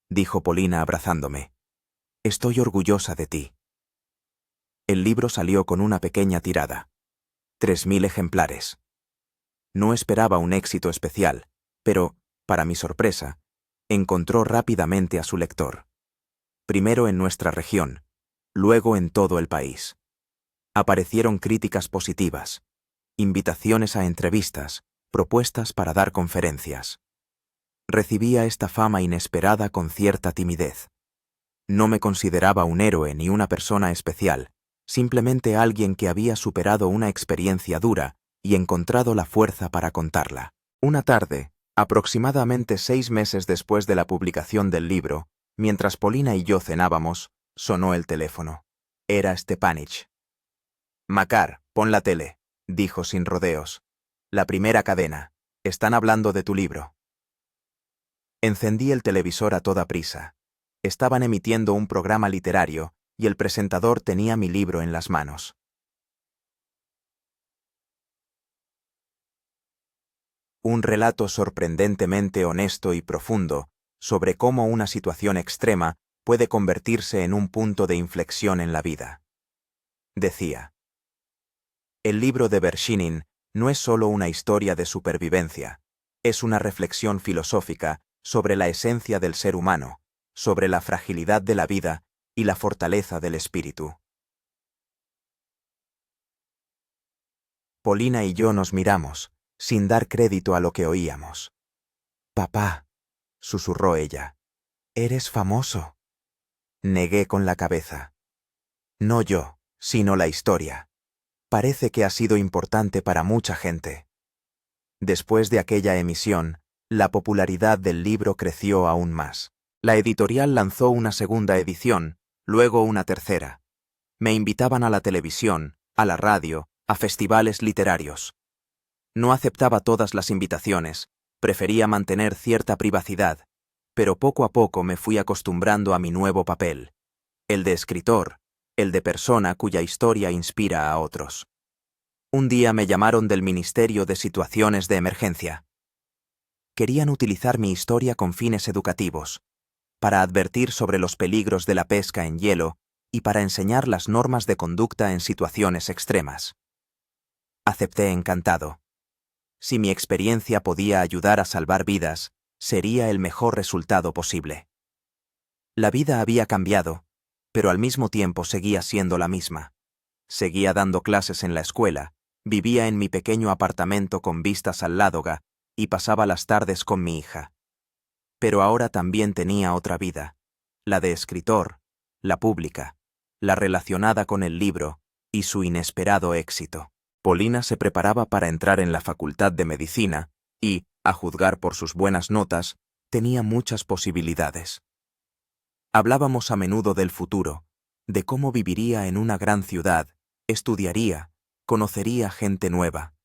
dijo Polina abrazándome. «Estoy orgullosa de ti». El libro salió con una pequeña tirada. 3000 ejemplares. No esperaba un éxito especial, pero, para mi sorpresa, encontró rápidamente a su lector. Primero en nuestra región, luego en todo el país. Aparecieron críticas positivas, invitaciones a entrevistas, propuestas para dar conferencias. Recibía esta fama inesperada con cierta timidez. No me consideraba un héroe ni una persona especial, simplemente alguien que había superado una experiencia dura y encontrado la fuerza para contarla. Una tarde, aproximadamente 6 meses después de la publicación del libro, mientras Polina y yo cenábamos, sonó el teléfono. Era Stepanich. «Makar, pon la tele», dijo sin rodeos. «La primera cadena. Están hablando de tu libro». Encendí el televisor a toda prisa. Estaban emitiendo un programa literario y el presentador tenía mi libro en las manos. Un relato sorprendentemente honesto y profundo sobre cómo una situación extrema puede convertirse en un punto de inflexión en la vida. Decía. El libro de Vershinin no es solo una historia de supervivencia, es una reflexión filosófica sobre la esencia del ser humano, sobre la fragilidad de la vida y la fortaleza del espíritu. Polina y yo nos miramos, sin dar crédito a lo que oíamos. «Papá», susurró ella, «eres famoso». Negué con la cabeza. «No yo, sino la historia. Parece que ha sido importante para mucha gente». Después de aquella emisión, la popularidad del libro creció aún más. La editorial lanzó una segunda edición, luego una tercera. Me invitaban a la televisión, a la radio, a festivales literarios. No aceptaba todas las invitaciones, prefería mantener cierta privacidad, pero poco a poco me fui acostumbrando a mi nuevo papel, el de escritor, el de persona cuya historia inspira a otros. Un día me llamaron del Ministerio de Situaciones de Emergencia. Querían utilizar mi historia con fines educativos, para advertir sobre los peligros de la pesca en hielo y para enseñar las normas de conducta en situaciones extremas. Acepté encantado. Si mi experiencia podía ayudar a salvar vidas, sería el mejor resultado posible. La vida había cambiado, pero al mismo tiempo seguía siendo la misma. Seguía dando clases en la escuela, vivía en mi pequeño apartamento con vistas al Ládoga y pasaba las tardes con mi hija. Pero ahora también tenía otra vida, la de escritor, la pública, la relacionada con el libro y su inesperado éxito. Polina se preparaba para entrar en la Facultad de Medicina y, a juzgar por sus buenas notas, tenía muchas posibilidades. Hablábamos a menudo del futuro, de cómo viviría en una gran ciudad, estudiaría, conocería gente nueva.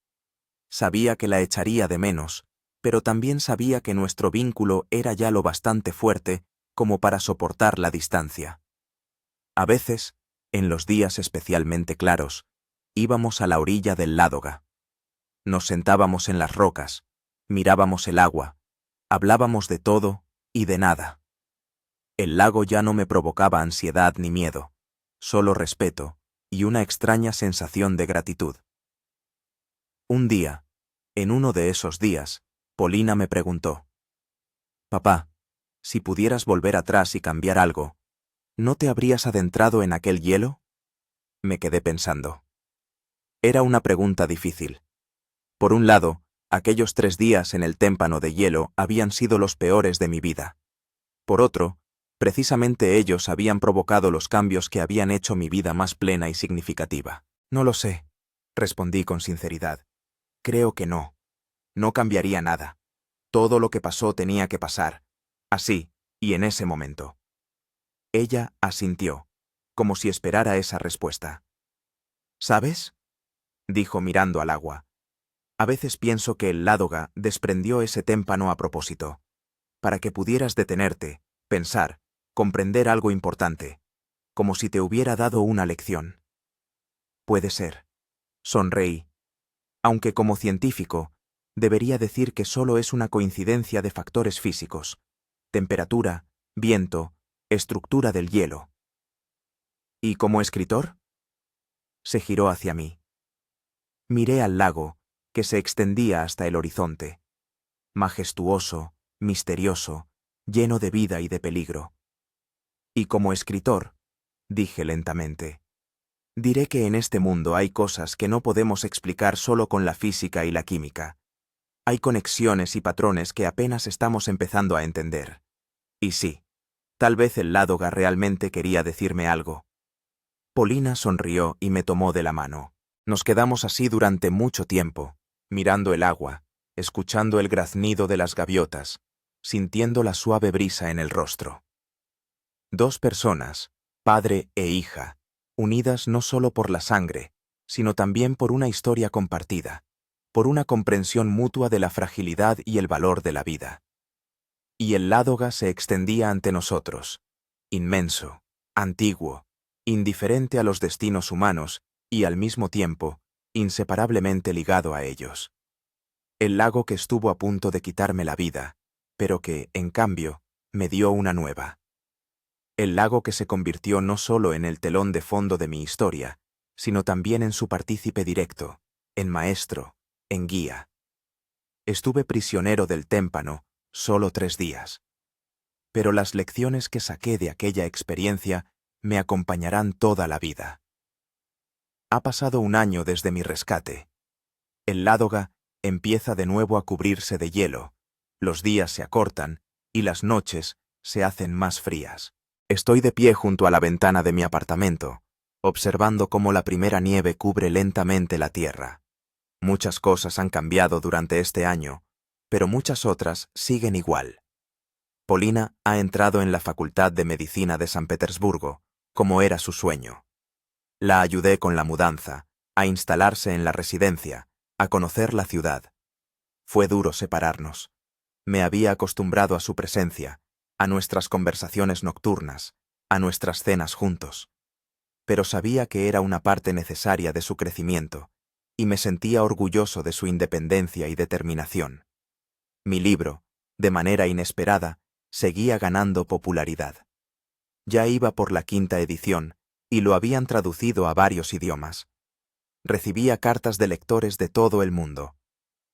Sabía que la echaría de menos, pero también sabía que nuestro vínculo era ya lo bastante fuerte como para soportar la distancia. A veces, en los días especialmente claros, íbamos a la orilla del Ládoga. Nos sentábamos en las rocas, mirábamos el agua, hablábamos de todo y de nada. El lago ya no me provocaba ansiedad ni miedo, solo respeto y una extraña sensación de gratitud. Un día, en uno de esos días, Polina me preguntó: «Papá, si pudieras volver atrás y cambiar algo, ¿no te habrías adentrado en aquel hielo?». Me quedé pensando. Era una pregunta difícil. Por un lado, aquellos 3 días en el témpano de hielo habían sido los peores de mi vida. Por otro, precisamente ellos habían provocado los cambios que habían hecho mi vida más plena y significativa. «No lo sé», respondí con sinceridad. «Creo que no. No cambiaría nada. Todo lo que pasó tenía que pasar. Así, y en ese momento». Ella asintió, como si esperara esa respuesta. «¿Sabes?», dijo mirando al agua. «A veces pienso que el Ládoga desprendió ese témpano a propósito, para que pudieras detenerte, pensar, comprender algo importante, como si te hubiera dado una lección». «Puede ser», sonreí, aunque como científico, debería decir que solo es una coincidencia de factores físicos: temperatura, viento, estructura del hielo. «¿Y como escritor?». Se giró hacia mí. Miré al lago, que se extendía hasta el horizonte. Majestuoso, misterioso, lleno de vida y de peligro. «Y como escritor», dije lentamente, «diré que en este mundo hay cosas que no podemos explicar solo con la física y la química. Hay conexiones y patrones que apenas estamos empezando a entender. Y sí, tal vez el Ládoga realmente quería decirme algo». Polina sonrió y me tomó de la mano. Nos quedamos así durante mucho tiempo, mirando el agua, escuchando el graznido de las gaviotas, sintiendo la suave brisa en el rostro. 2 personas, padre e hija, unidas no solo por la sangre, sino también por una historia compartida, por una comprensión mutua de la fragilidad y el valor de la vida. Y el Ládoga se extendía ante nosotros, inmenso, antiguo, indiferente a los destinos humanos y al mismo tiempo inseparablemente ligado a ellos. El lago que estuvo a punto de quitarme la vida, pero que, en cambio, me dio una nueva. El lago que se convirtió no solo en el telón de fondo de mi historia, sino también en su partícipe directo, en maestro, en guía. Estuve prisionero del témpano solo 3 días. Pero las lecciones que saqué de aquella experiencia me acompañarán toda la vida. Ha pasado 1 año desde mi rescate. El Ládoga empieza de nuevo a cubrirse de hielo, los días se acortan y las noches se hacen más frías. Estoy de pie junto a la ventana de mi apartamento, observando cómo la primera nieve cubre lentamente la tierra. Muchas cosas han cambiado durante este año, pero muchas otras siguen igual. Polina ha entrado en la Facultad de Medicina de San Petersburgo, como era su sueño. La ayudé con la mudanza, a instalarse en la residencia, a conocer la ciudad. Fue duro separarnos. Me había acostumbrado a su presencia, a nuestras conversaciones nocturnas, a nuestras cenas juntos. Pero sabía que era una parte necesaria de su crecimiento, y me sentía orgulloso de su independencia y determinación. Mi libro, de manera inesperada, seguía ganando popularidad. Ya iba por la 5ª edición, y lo habían traducido a varios idiomas. Recibía cartas de lectores de todo el mundo,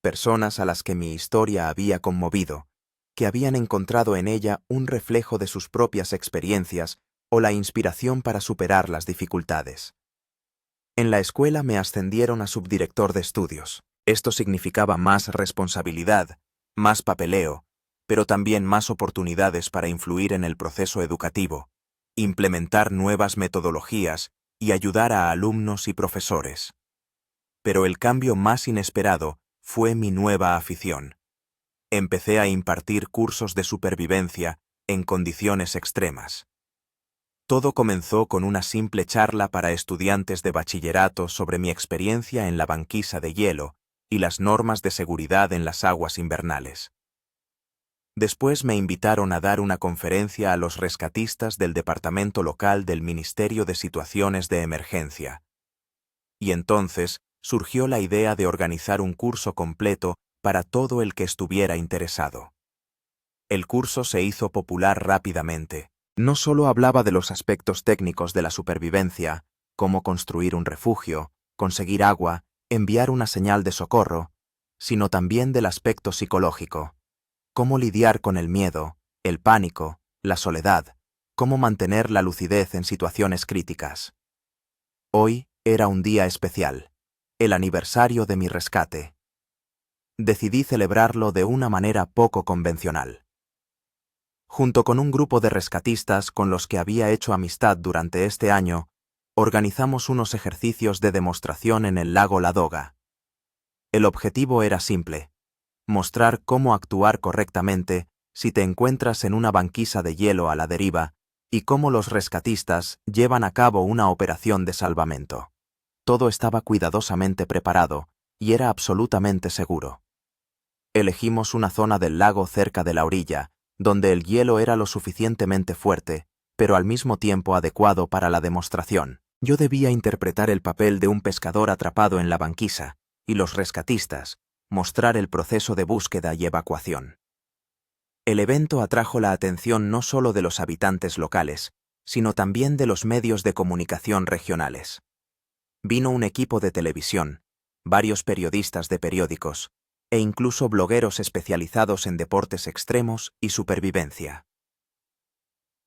personas a las que mi historia había conmovido, que habían encontrado en ella un reflejo de sus propias experiencias o la inspiración para superar las dificultades. En la escuela me ascendieron a subdirector de estudios. Esto significaba más responsabilidad, más papeleo, pero también más oportunidades para influir en el proceso educativo, implementar nuevas metodologías y ayudar a alumnos y profesores. Pero el cambio más inesperado fue mi nueva afición. Empecé a impartir cursos de supervivencia en condiciones extremas. Todo comenzó con una simple charla para estudiantes de bachillerato sobre mi experiencia en la banquisa de hielo y las normas de seguridad en las aguas invernales. Después me invitaron a dar una conferencia a los rescatistas del departamento local del Ministerio de Situaciones de Emergencia. Y entonces surgió la idea de organizar un curso completo para todo el que estuviera interesado. El curso se hizo popular rápidamente. No solo hablaba de los aspectos técnicos de la supervivencia, como construir un refugio, conseguir agua, enviar una señal de socorro, sino también del aspecto psicológico, cómo lidiar con el miedo, el pánico, la soledad, cómo mantener la lucidez en situaciones críticas. Hoy era un día especial, el aniversario de mi rescate. Decidí celebrarlo de una manera poco convencional. Junto con un grupo de rescatistas con los que había hecho amistad durante este año, organizamos unos ejercicios de demostración en el lago Ladoga. El objetivo era simple: mostrar cómo actuar correctamente si te encuentras en una banquisa de hielo a la deriva y cómo los rescatistas llevan a cabo una operación de salvamento. Todo estaba cuidadosamente preparado y era absolutamente seguro. Elegimos una zona del lago cerca de la orilla, donde el hielo era lo suficientemente fuerte, pero al mismo tiempo adecuado para la demostración. Yo debía interpretar el papel de un pescador atrapado en la banquisa, y los rescatistas mostrar el proceso de búsqueda y evacuación. El evento atrajo la atención no solo de los habitantes locales, sino también de los medios de comunicación regionales. Vino un equipo de televisión, varios periodistas de periódicos, e incluso blogueros especializados en deportes extremos y supervivencia.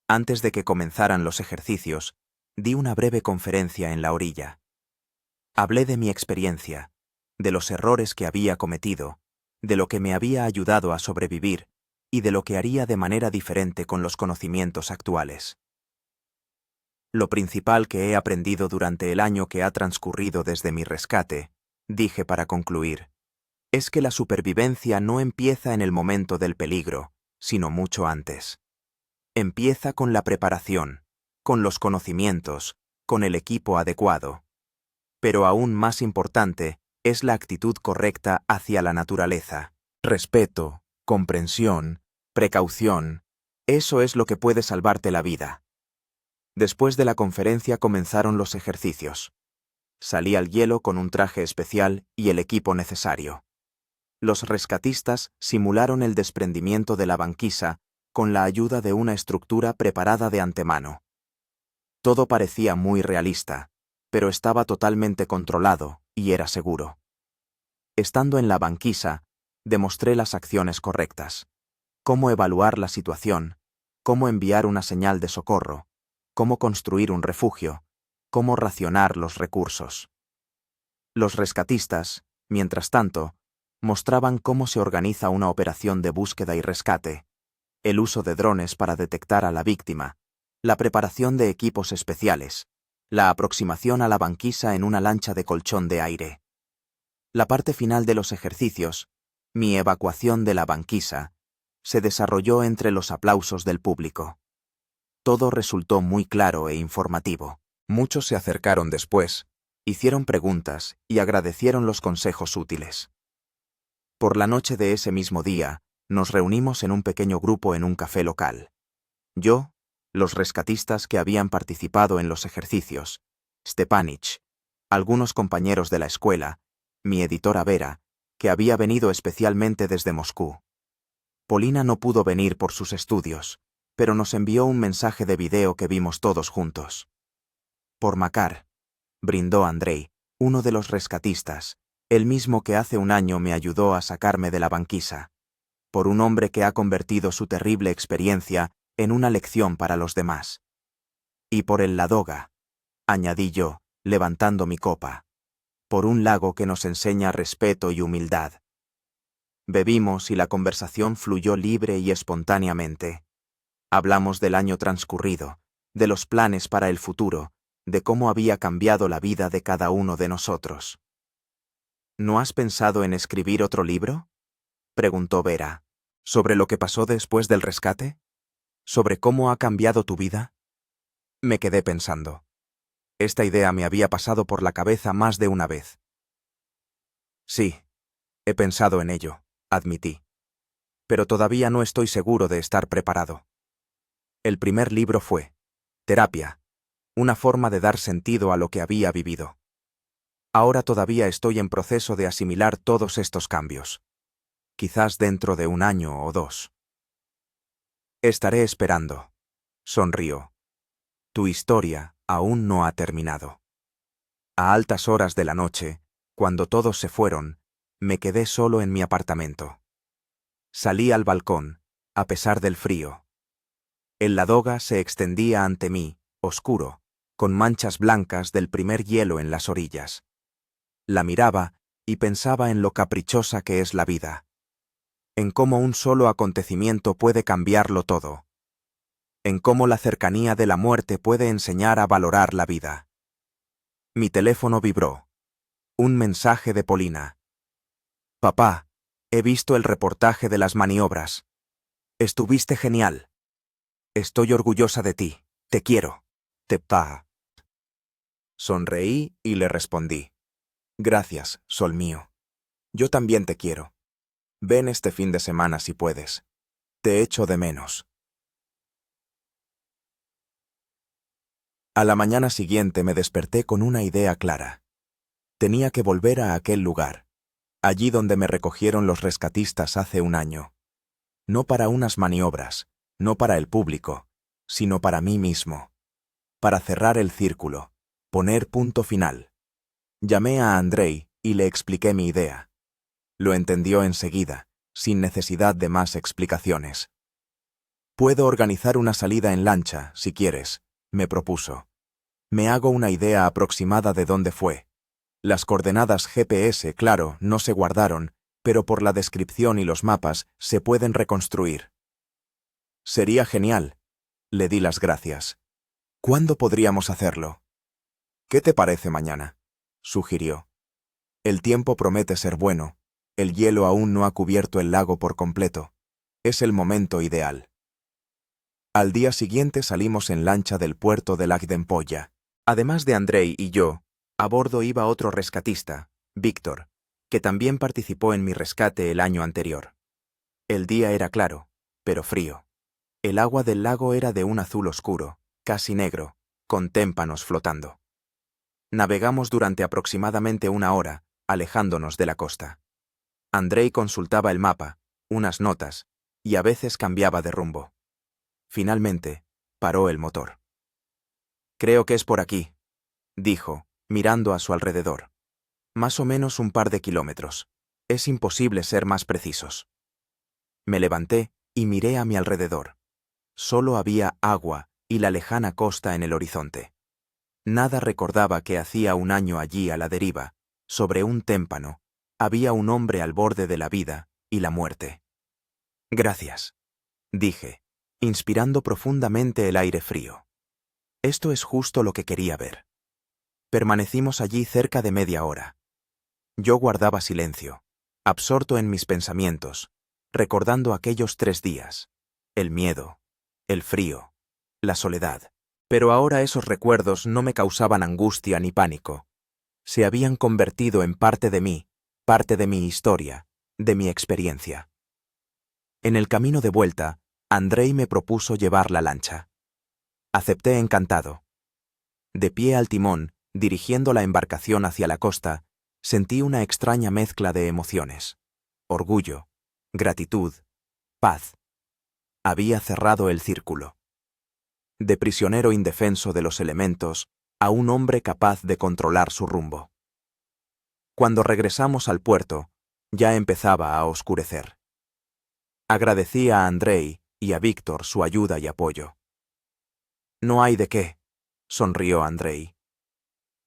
Antes de que comenzaran los ejercicios, di una breve conferencia en la orilla. Hablé de mi experiencia, de los errores que había cometido, de lo que me había ayudado a sobrevivir y de lo que haría de manera diferente con los conocimientos actuales. Lo principal que he aprendido durante el año que ha transcurrido desde mi rescate, dije para concluir, es que la supervivencia no empieza en el momento del peligro, sino mucho antes. Empieza con la preparación, con los conocimientos, con el equipo adecuado. Pero aún más importante es la actitud correcta hacia la naturaleza. Respeto, comprensión, precaución, eso es lo que puede salvarte la vida. Después de la conferencia comenzaron los ejercicios. Salí al hielo con un traje especial y el equipo necesario. Los rescatistas simularon el desprendimiento de la banquisa con la ayuda de una estructura preparada de antemano. Todo parecía muy realista, pero estaba totalmente controlado y era seguro. Estando en la banquisa, demostré las acciones correctas: cómo evaluar la situación, cómo enviar una señal de socorro, cómo construir un refugio, cómo racionar los recursos. Los rescatistas, mientras tanto, mostraban cómo se organiza una operación de búsqueda y rescate, el uso de drones para detectar a la víctima, la preparación de equipos especiales, la aproximación a la banquisa en una lancha de colchón de aire. La parte final de los ejercicios, mi evacuación de la banquisa, se desarrolló entre los aplausos del público. Todo resultó muy claro e informativo. Muchos se acercaron después, hicieron preguntas y agradecieron los consejos útiles. Por la noche de ese mismo día, nos reunimos en un pequeño grupo en un café local. Yo, los rescatistas que habían participado en los ejercicios, Stepanich, algunos compañeros de la escuela, mi editora Vera, que había venido especialmente desde Moscú. Polina no pudo venir por sus estudios, pero nos envió un mensaje de video que vimos todos juntos. Por Makar, brindó Andrei, uno de los rescatistas, el mismo que hace un año me ayudó a sacarme de la banquisa, por un hombre que ha convertido su terrible experiencia en una lección para los demás. Y por el Ladoga, añadí yo, levantando mi copa, por un lago que nos enseña respeto y humildad. Bebimos y la conversación fluyó libre y espontáneamente. Hablamos del año transcurrido, de los planes para el futuro, de cómo había cambiado la vida de cada uno de nosotros. ¿No has pensado en escribir otro libro?, preguntó Vera. ¿Sobre lo que pasó después del rescate? ¿Sobre cómo ha cambiado tu vida? Me quedé pensando. Esta idea me había pasado por la cabeza más de una vez. Sí, he pensado en ello, admití. Pero todavía no estoy seguro de estar preparado. El primer libro fue Terapia, una forma de dar sentido a lo que había vivido. Ahora todavía estoy en proceso de asimilar todos estos cambios. Quizás dentro de 1 año o 2. Estaré esperando. Sonrió. Tu historia aún no ha terminado. A altas horas de la noche, cuando todos se fueron, me quedé solo en mi apartamento. Salí al balcón, a pesar del frío. El Ladoga se extendía ante mí, oscuro, con manchas blancas del primer hielo en las orillas. La miraba y pensaba en lo caprichosa que es la vida. En cómo un solo acontecimiento puede cambiarlo todo. En cómo la cercanía de la muerte puede enseñar a valorar la vida. Mi teléfono vibró. Un mensaje de Polina. Papá, he visto el reportaje de las maniobras. Estuviste genial. Estoy orgullosa de ti. Te quiero. Te pa. Sonreí y le respondí. Gracias, sol mío. Yo también te quiero. Ven este fin de semana si puedes. Te echo de menos. A la mañana siguiente me desperté con una idea clara. Tenía que volver a aquel lugar, allí donde me recogieron los rescatistas hace 1 año. No para unas maniobras, no para el público, sino para mí mismo. Para cerrar el círculo, poner punto final. Llamé a Andrei y le expliqué mi idea. Lo entendió enseguida, sin necesidad de más explicaciones. Puedo organizar una salida en lancha, si quieres, me propuso. Me hago una idea aproximada de dónde fue. Las coordenadas GPS, claro, no se guardaron, pero por la descripción y los mapas se pueden reconstruir. Sería genial. Le di las gracias. ¿Cuándo podríamos hacerlo? ¿Qué te parece mañana?, sugirió. El tiempo promete ser bueno. El hielo aún no ha cubierto el lago por completo. Es el momento ideal. Al día siguiente salimos en lancha del puerto de Lagdempolla. Además de Andrei y yo, a bordo iba otro rescatista, Víctor, que también participó en mi rescate el año anterior. El día era claro, pero frío. El agua del lago era de un azul oscuro, casi negro, con témpanos flotando. Navegamos durante aproximadamente 1 hora, alejándonos de la costa. Andrei consultaba el mapa, unas notas, y a veces cambiaba de rumbo. Finalmente, paró el motor. Creo que es por aquí, dijo, mirando a su alrededor. Más o menos un par de kilómetros. Es imposible ser más precisos. Me levanté y miré a mi alrededor. Solo había agua y la lejana costa en el horizonte. Nada recordaba que hacía 1 año allí a la deriva, sobre un témpano, había un hombre al borde de la vida y la muerte. Gracias, dije, inspirando profundamente el aire frío. Esto es justo lo que quería ver. Permanecimos allí cerca de media hora. Yo guardaba silencio, absorto en mis pensamientos, recordando aquellos 3 días, el miedo, el frío, la soledad. Pero ahora esos recuerdos no me causaban angustia ni pánico. Se habían convertido en parte de mí, parte de mi historia, de mi experiencia. En el camino de vuelta, Andrei me propuso llevar la lancha. Acepté encantado. De pie al timón, dirigiendo la embarcación hacia la costa, sentí una extraña mezcla de emociones. Orgullo, gratitud, paz. Había cerrado el círculo. De prisionero indefenso de los elementos, a un hombre capaz de controlar su rumbo. Cuando regresamos al puerto, ya empezaba a oscurecer. Agradecí a Andrei y a Víctor su ayuda y apoyo. No hay de qué, sonrió Andrei.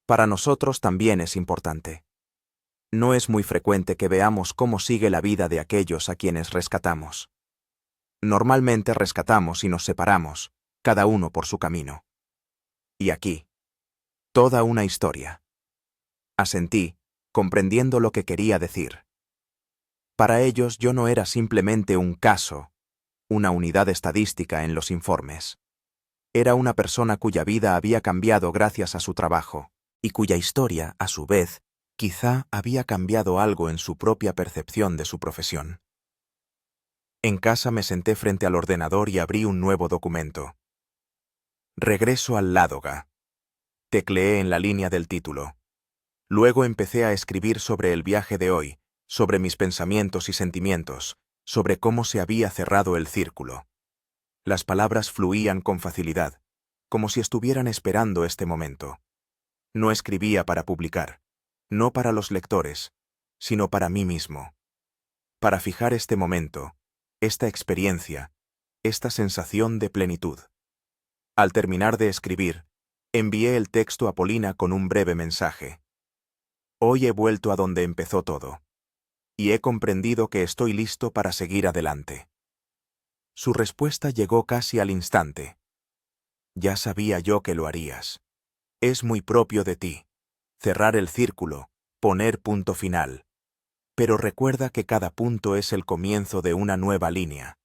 Para nosotros también es importante. No es muy frecuente que veamos cómo sigue la vida de aquellos a quienes rescatamos. Normalmente rescatamos y nos separamos, cada uno por su camino. Y aquí, toda una historia. Asentí, comprendiendo lo que quería decir. Para ellos yo no era simplemente un caso, una unidad estadística en los informes. Era una persona cuya vida había cambiado gracias a su trabajo, y cuya historia, a su vez, quizá había cambiado algo en su propia percepción de su profesión. En casa me senté frente al ordenador y abrí un nuevo documento. Regreso al Ládoga. Tecleé en la línea del título. Luego empecé a escribir sobre el viaje de hoy, sobre mis pensamientos y sentimientos, sobre cómo se había cerrado el círculo. Las palabras fluían con facilidad, como si estuvieran esperando este momento. No escribía para publicar, no para los lectores, sino para mí mismo. Para fijar este momento, esta experiencia, esta sensación de plenitud. Al terminar de escribir, envié el texto a Polina con un breve mensaje. Hoy he vuelto a donde empezó todo. Y he comprendido que estoy listo para seguir adelante. Su respuesta llegó casi al instante. Ya sabía yo que lo harías. Es muy propio de ti. Cerrar el círculo, poner punto final. Pero recuerda que cada punto es el comienzo de una nueva línea.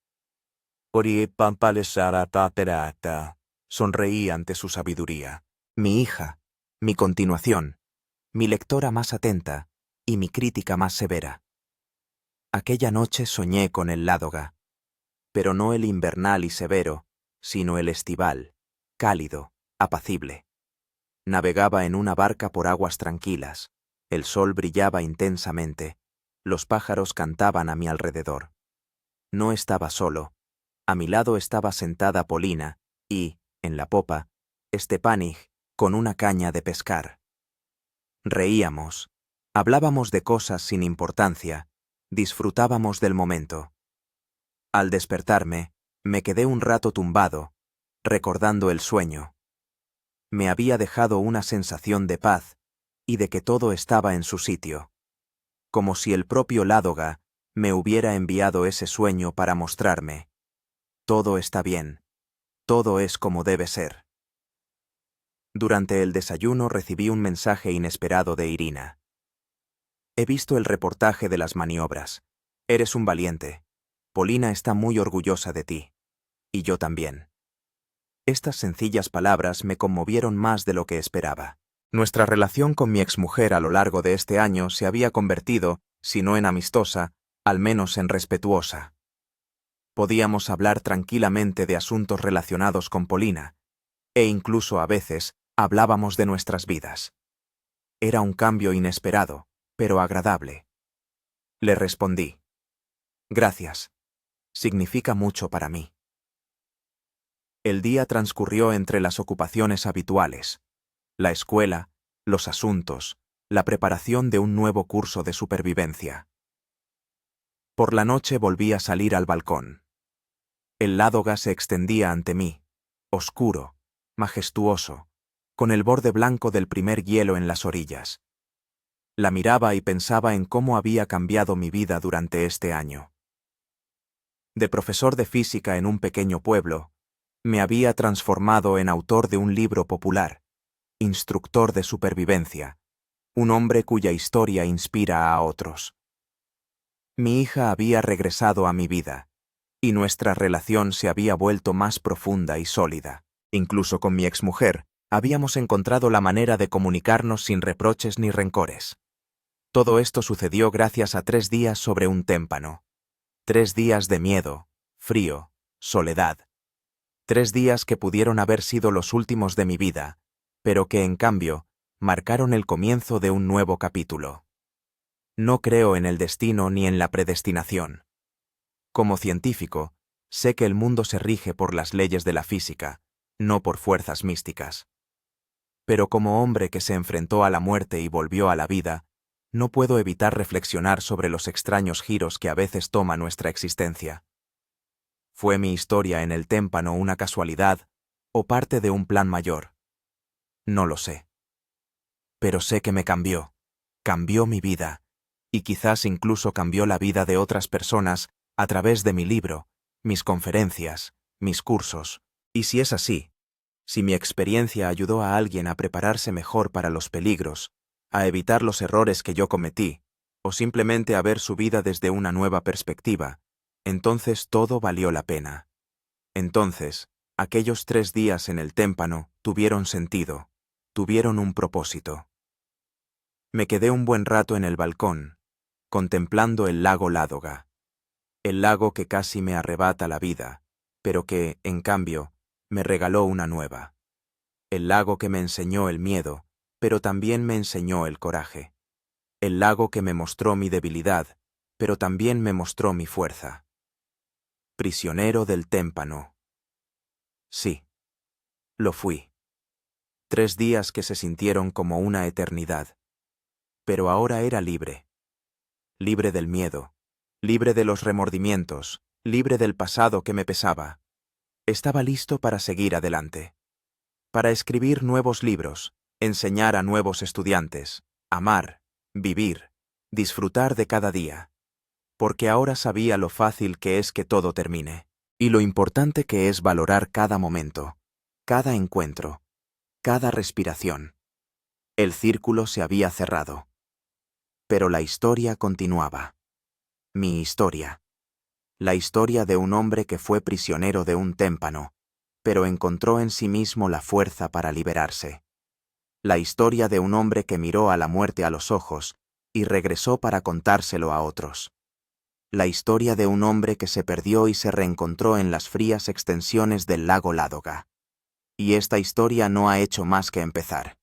Sonreí ante su sabiduría. Mi hija, mi continuación, mi lectora más atenta y mi crítica más severa. Aquella noche soñé con el Ládoga, pero no el invernal y severo, sino el estival, cálido, apacible. Navegaba en una barca por aguas tranquilas, el sol brillaba intensamente, los pájaros cantaban a mi alrededor. No estaba solo, a mi lado estaba sentada Polina y, en la popa, Stepanik con una caña de pescar. Reíamos, hablábamos de cosas sin importancia, disfrutábamos del momento. Al despertarme, me quedé un rato tumbado, recordando el sueño. Me había dejado una sensación de paz y de que todo estaba en su sitio, como si el propio Ládoga me hubiera enviado ese sueño para mostrarme. Todo está bien, todo es como debe ser. Durante el desayuno recibí un mensaje inesperado de Irina. He visto el reportaje de las maniobras. Eres un valiente. Polina está muy orgullosa de ti. Y yo también. Estas sencillas palabras me conmovieron más de lo que esperaba. Nuestra relación con mi exmujer a lo largo de este año se había convertido, si no en amistosa, al menos en respetuosa. Podíamos hablar tranquilamente de asuntos relacionados con Polina, e incluso a veces hablábamos de nuestras vidas. Era un cambio inesperado, pero agradable. Le respondí. Gracias. Significa mucho para mí. El día transcurrió entre las ocupaciones habituales, la escuela, los asuntos, la preparación de un nuevo curso de supervivencia. Por la noche volví a salir al balcón. El Ládoga se extendía ante mí, oscuro, majestuoso, con el borde blanco del primer hielo en las orillas. La miraba y pensaba en cómo había cambiado mi vida durante este año. De profesor de física en un pequeño pueblo, me había transformado en autor de un libro popular, instructor de supervivencia, un hombre cuya historia inspira a otros. Mi hija había regresado a mi vida, y nuestra relación se había vuelto más profunda y sólida. Incluso con mi exmujer, habíamos encontrado la manera de comunicarnos sin reproches ni rencores. Todo esto sucedió gracias a 3 días sobre un témpano. 3 días de miedo, frío, soledad. 3 días que pudieron haber sido los últimos de mi vida, pero que, en cambio, marcaron el comienzo de un nuevo capítulo. No creo en el destino ni en la predestinación. Como científico, sé que el mundo se rige por las leyes de la física, no por fuerzas místicas. Pero como hombre que se enfrentó a la muerte y volvió a la vida, no puedo evitar reflexionar sobre los extraños giros que a veces toma nuestra existencia. ¿Fue mi historia en el témpano una casualidad o parte de un plan mayor? No lo sé. Pero sé que me cambió mi vida, y quizás incluso cambió la vida de otras personas a través de mi libro, mis conferencias, mis cursos. Y si es así, si mi experiencia ayudó a alguien a prepararse mejor para los peligros, a evitar los errores que yo cometí, o simplemente a ver su vida desde una nueva perspectiva, entonces todo valió la pena. Entonces, aquellos 3 días en el témpano tuvieron sentido, tuvieron un propósito. Me quedé un buen rato en el balcón, contemplando el lago Ládoga. El lago que casi me arrebata la vida, pero que, en cambio, me regaló una nueva. El lago que me enseñó el miedo, pero también me enseñó el coraje. El lago que me mostró mi debilidad, pero también me mostró mi fuerza. Prisionero del témpano. Sí, lo fui. 3 días que se sintieron como una eternidad. Pero ahora era libre. Libre del miedo, libre de los remordimientos, libre del pasado que me pesaba. Estaba listo para seguir adelante. Para escribir nuevos libros, enseñar a nuevos estudiantes, amar, vivir, disfrutar de cada día. Porque ahora sabía lo fácil que es que todo termine, y lo importante que es valorar cada momento, cada encuentro, cada respiración. El círculo se había cerrado. Pero la historia continuaba. Mi historia. La historia de un hombre que fue prisionero de un témpano, pero encontró en sí mismo la fuerza para liberarse. La historia de un hombre que miró a la muerte a los ojos y regresó para contárselo a otros. La historia de un hombre que se perdió y se reencontró en las frías extensiones del lago Ládoga. Y esta historia no ha hecho más que empezar.